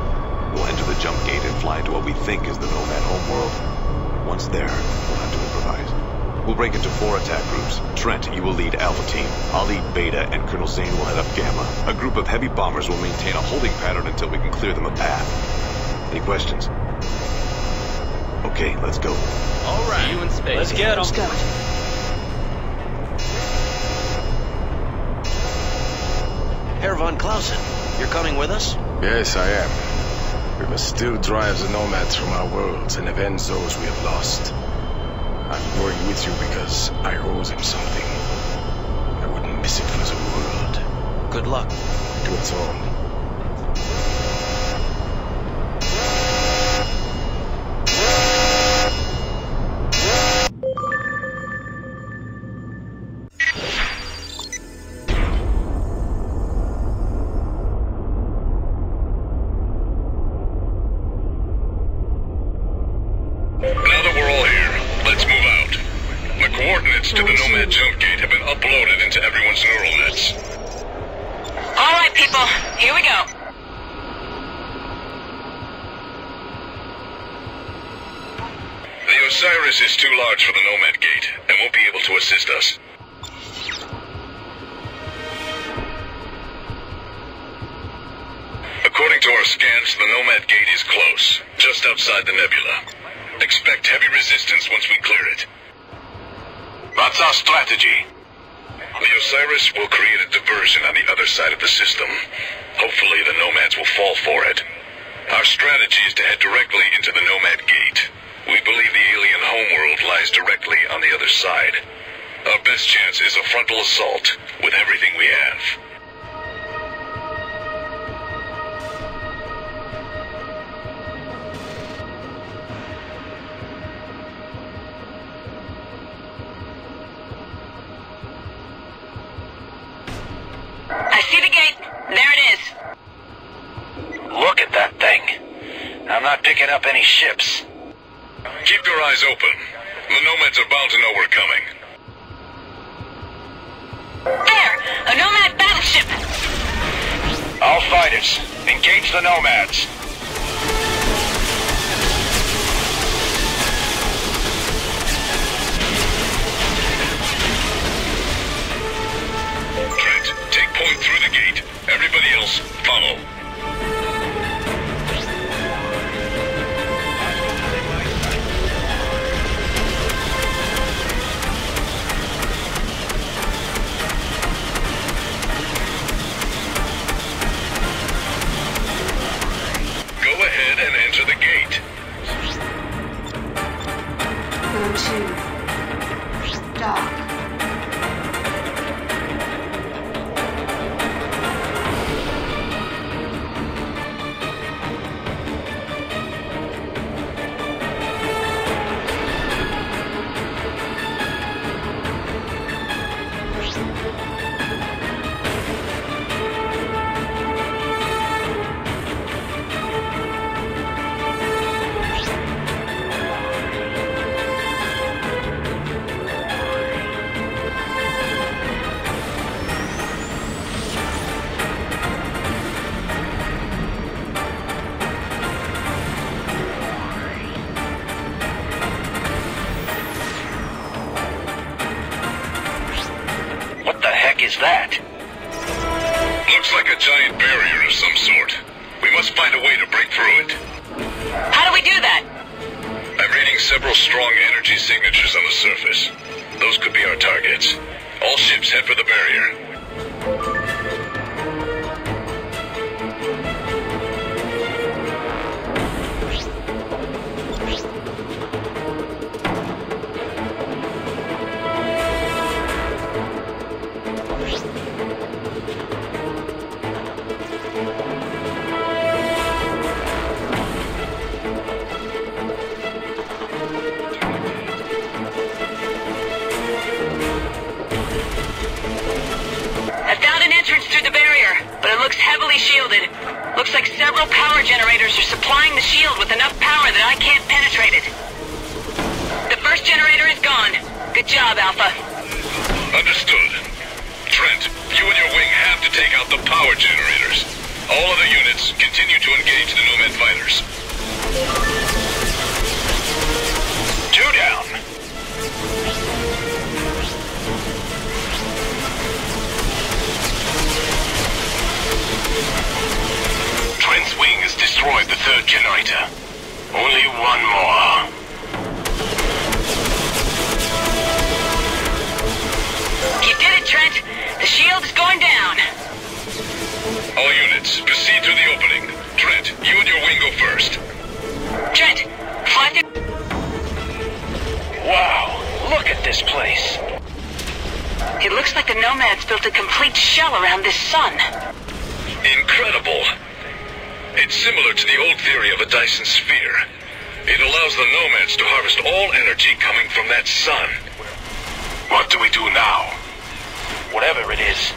R: We'll enter the jump gate and fly into what we think is the nomad homeworld. Once there, we'll have to improvise. We'll break into 4 attack groups. Trent, you will lead Alpha Team. I'll lead Beta, and Colonel Zane will head up Gamma. A group of heavy bombers will maintain a holding pattern until we can clear them a path. Any questions? Okay, let's go.
N: All right. You in space.
W: Let's get 'em.
D: Let's go.
E: Herr von Clausen, you're coming with us?
L: Yes, I am. We must still drive the nomads from our worlds and avenge those we have lost. I'm going with you because I owe them something. I wouldn't miss it for the world.
E: Good luck.
L: To us all.
B: To the nomad jump gate have been uploaded into everyone's neural nets.
T: All right, people, here we go.
B: The Osiris is too large for the nomad gate and won't be able to assist us. According to our scans, the nomad gate is close, just outside the nebula. Expect heavy resistance once we clear it. That's our strategy. The Osiris will create a diversion on the other side of the system. Hopefully the nomads will fall for it. Our strategy is to head directly into the nomad gate. We believe the alien homeworld lies directly on the other side. Our best chance is a frontal assault with everything we have.
T: I see the gate. There it is.
L: Look at that thing. I'm not picking up any ships.
B: Keep your eyes open. The nomads are bound to know we're coming.
T: There! A nomad battleship!
P: All fighters, engage the nomads.
B: Trent, take point through the gate. Everybody else, follow. Go ahead and enter the gate.
A: Go to dock.
L: Is that?
B: Looks like a giant barrier of some sort. We must find a way to break through it.
T: How do we do that?
B: I'm reading several strong energy signatures on the surface. Those could be our targets. All ships head for the barrier.
T: I found an entrance through the barrier, but it looks heavily shielded. Looks like several power generators are supplying the shield with enough power that I can't penetrate it. The first generator is gone. Good job, Alpha.
B: Understood. Trent, you and your wing have to take out the power generators. All other units continue to engage the Nomad fighters.
P: 2 down.
B: Trent's wing has destroyed the third generator. Only one more.
T: You did it, Trent. The shield is going down.
B: All units, proceed through the opening. Trent, you and your wing go first.
T: Trent, fly through.
P: Wow, look at this place.
T: It looks like the Nomads built a complete shell around this sun.
B: Incredible. It's similar to the old theory of a Dyson sphere. It allows the Nomads to harvest all energy coming from that sun. What do we do now?
P: Whatever it is,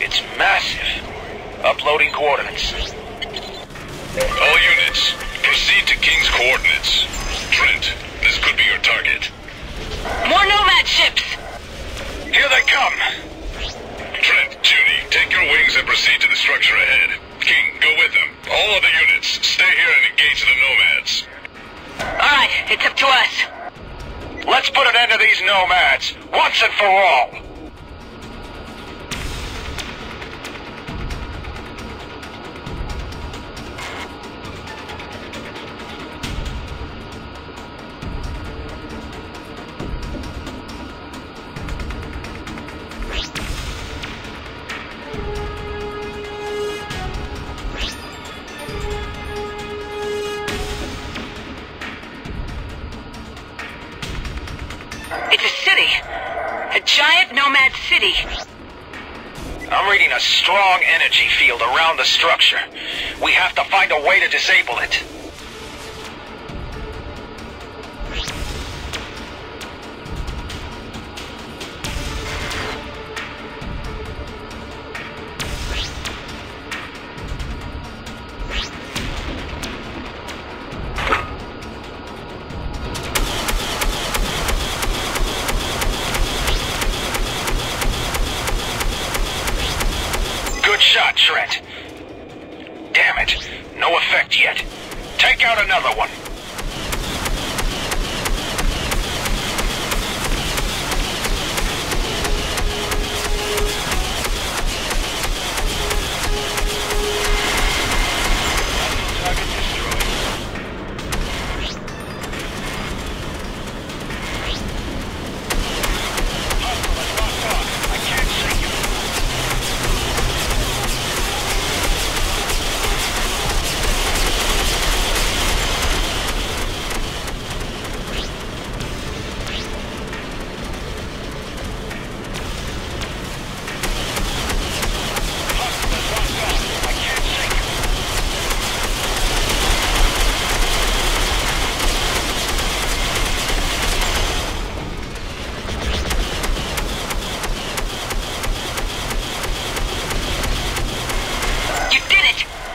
P: it's massive. Uploading coordinates.
B: All units, proceed to King's coordinates. Trent, this could be your target.
T: More Nomad ships!
P: Here they come!
B: Trent, Judy, take your wings and proceed to the structure ahead. King, go with them. All other units, stay here and engage the Nomads.
T: Alright, it's up to us.
P: Let's put an end to these Nomads, once and for all!
T: It's a city. A giant Nomad city.
P: I'm reading a strong energy field around the structure. We have to find a way to disable it. Good shot, Trent. Damn it. No effect yet. Take out another one. Target destroyed. Hostile is locked on. I can't see you.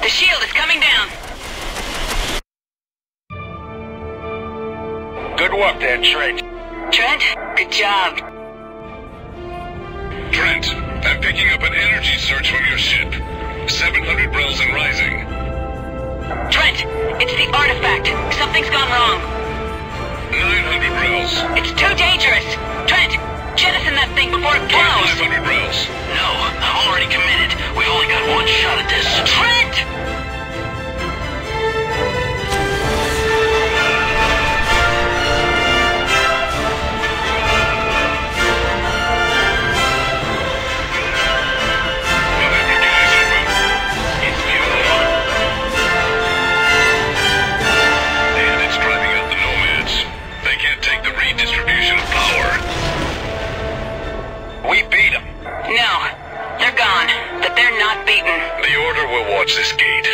T: The shield is coming down.
P: Good work there, Trent.
T: Trent, good job.
B: Trent, I'm picking up an energy surge from your ship. 700 brels and rising.
T: Trent, it's the artifact. Something's gone wrong.
B: 900 brels.
T: It's too dangerous. Trent, jettison that thing before it blows.
B: 500 brels.
P: No, I'm already committed. We've only got one shot at this.
T: Trent!
P: We beat them.
T: No, they're gone, but they're not beaten.
B: The Order will watch this gate.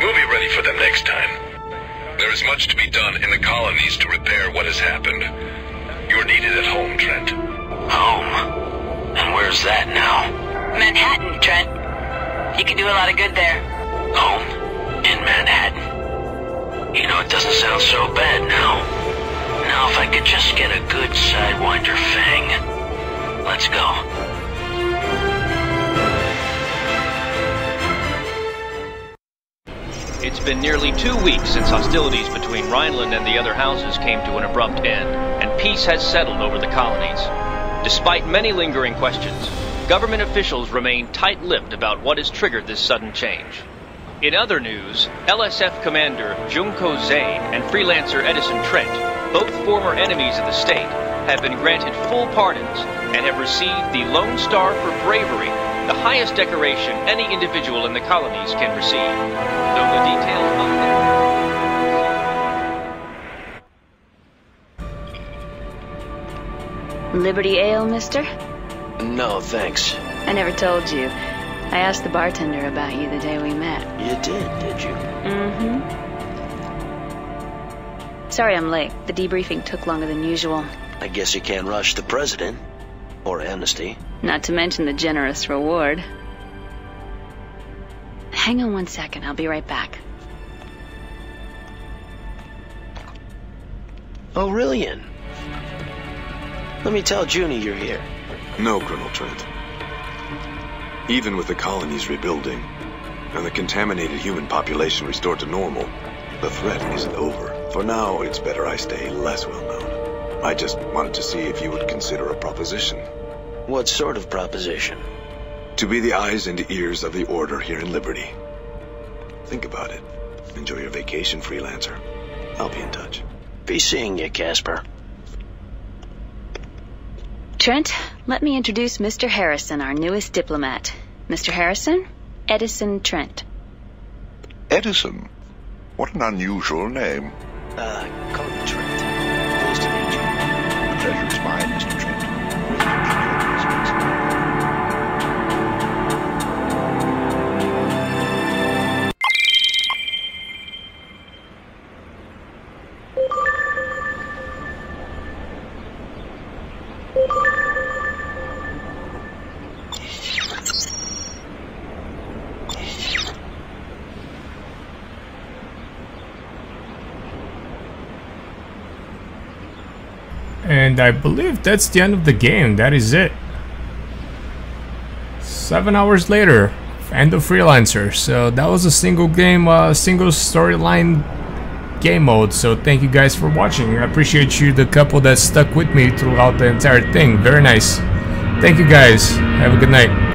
B: We'll be ready for them next time. There is much to be done in the colonies to repair what has happened. You're needed at home, Trent.
P: Home? And where's that now?
T: Manhattan, Trent. You can do a lot of good there.
P: Home?
E: in Manhattan. You know, it doesn't sound so bad now. Now if I could just get a good Sidewinder fang. Let's go.
N: It's been nearly 2 weeks since hostilities between Rhineland and the other houses came to an abrupt end, and peace has settled over the colonies. Despite many lingering questions, government officials remain tight-lipped about what has triggered this sudden change. In other news, LSF Commander Junko Zane and Freelancer Edison Trent, both former enemies of the state, have been granted full pardons and have received the Lone Star for Bravery, the highest decoration any individual in the colonies can receive. Though the details of
D: Liberty Ale, mister?
E: No, thanks.
D: I never told you. I asked the bartender about you the day we met.
E: You did you?
D: Mm-hmm. Sorry I'm late. The debriefing took longer than usual.
E: I guess you can't rush the president. Or amnesty.
D: Not to mention the generous reward. Hang on 1 second. I'll be right back.
E: Aurelian. Let me tell Junie you're here.
R: No, Colonel Trent. Even with the colonies rebuilding, and the contaminated human population restored to normal, the threat isn't over. For now, it's better I stay less well known. I just wanted to see if you would consider a proposition.
E: What sort of proposition?
R: To be the eyes and ears of the Order here in Liberty. Think about it. Enjoy your vacation, Freelancer. I'll be in touch.
E: Be seeing you, Casper.
D: Trent, let me introduce Mr. Harrison, our newest diplomat. Mr. Harrison, Edison Trent.
O: Edison? What an unusual name.
E: Call me Trent. Pleased to meet you.
O: The pleasure is mine, Mr. Trent.
Q: And I believe that's the end of the game. That is it. 7 hours later, end of Freelancer. So that was a single game, single storyline game mode. So thank you guys for watching. I appreciate you, the couple that stuck with me throughout the entire thing. Very nice. Thank you guys. Have a good night.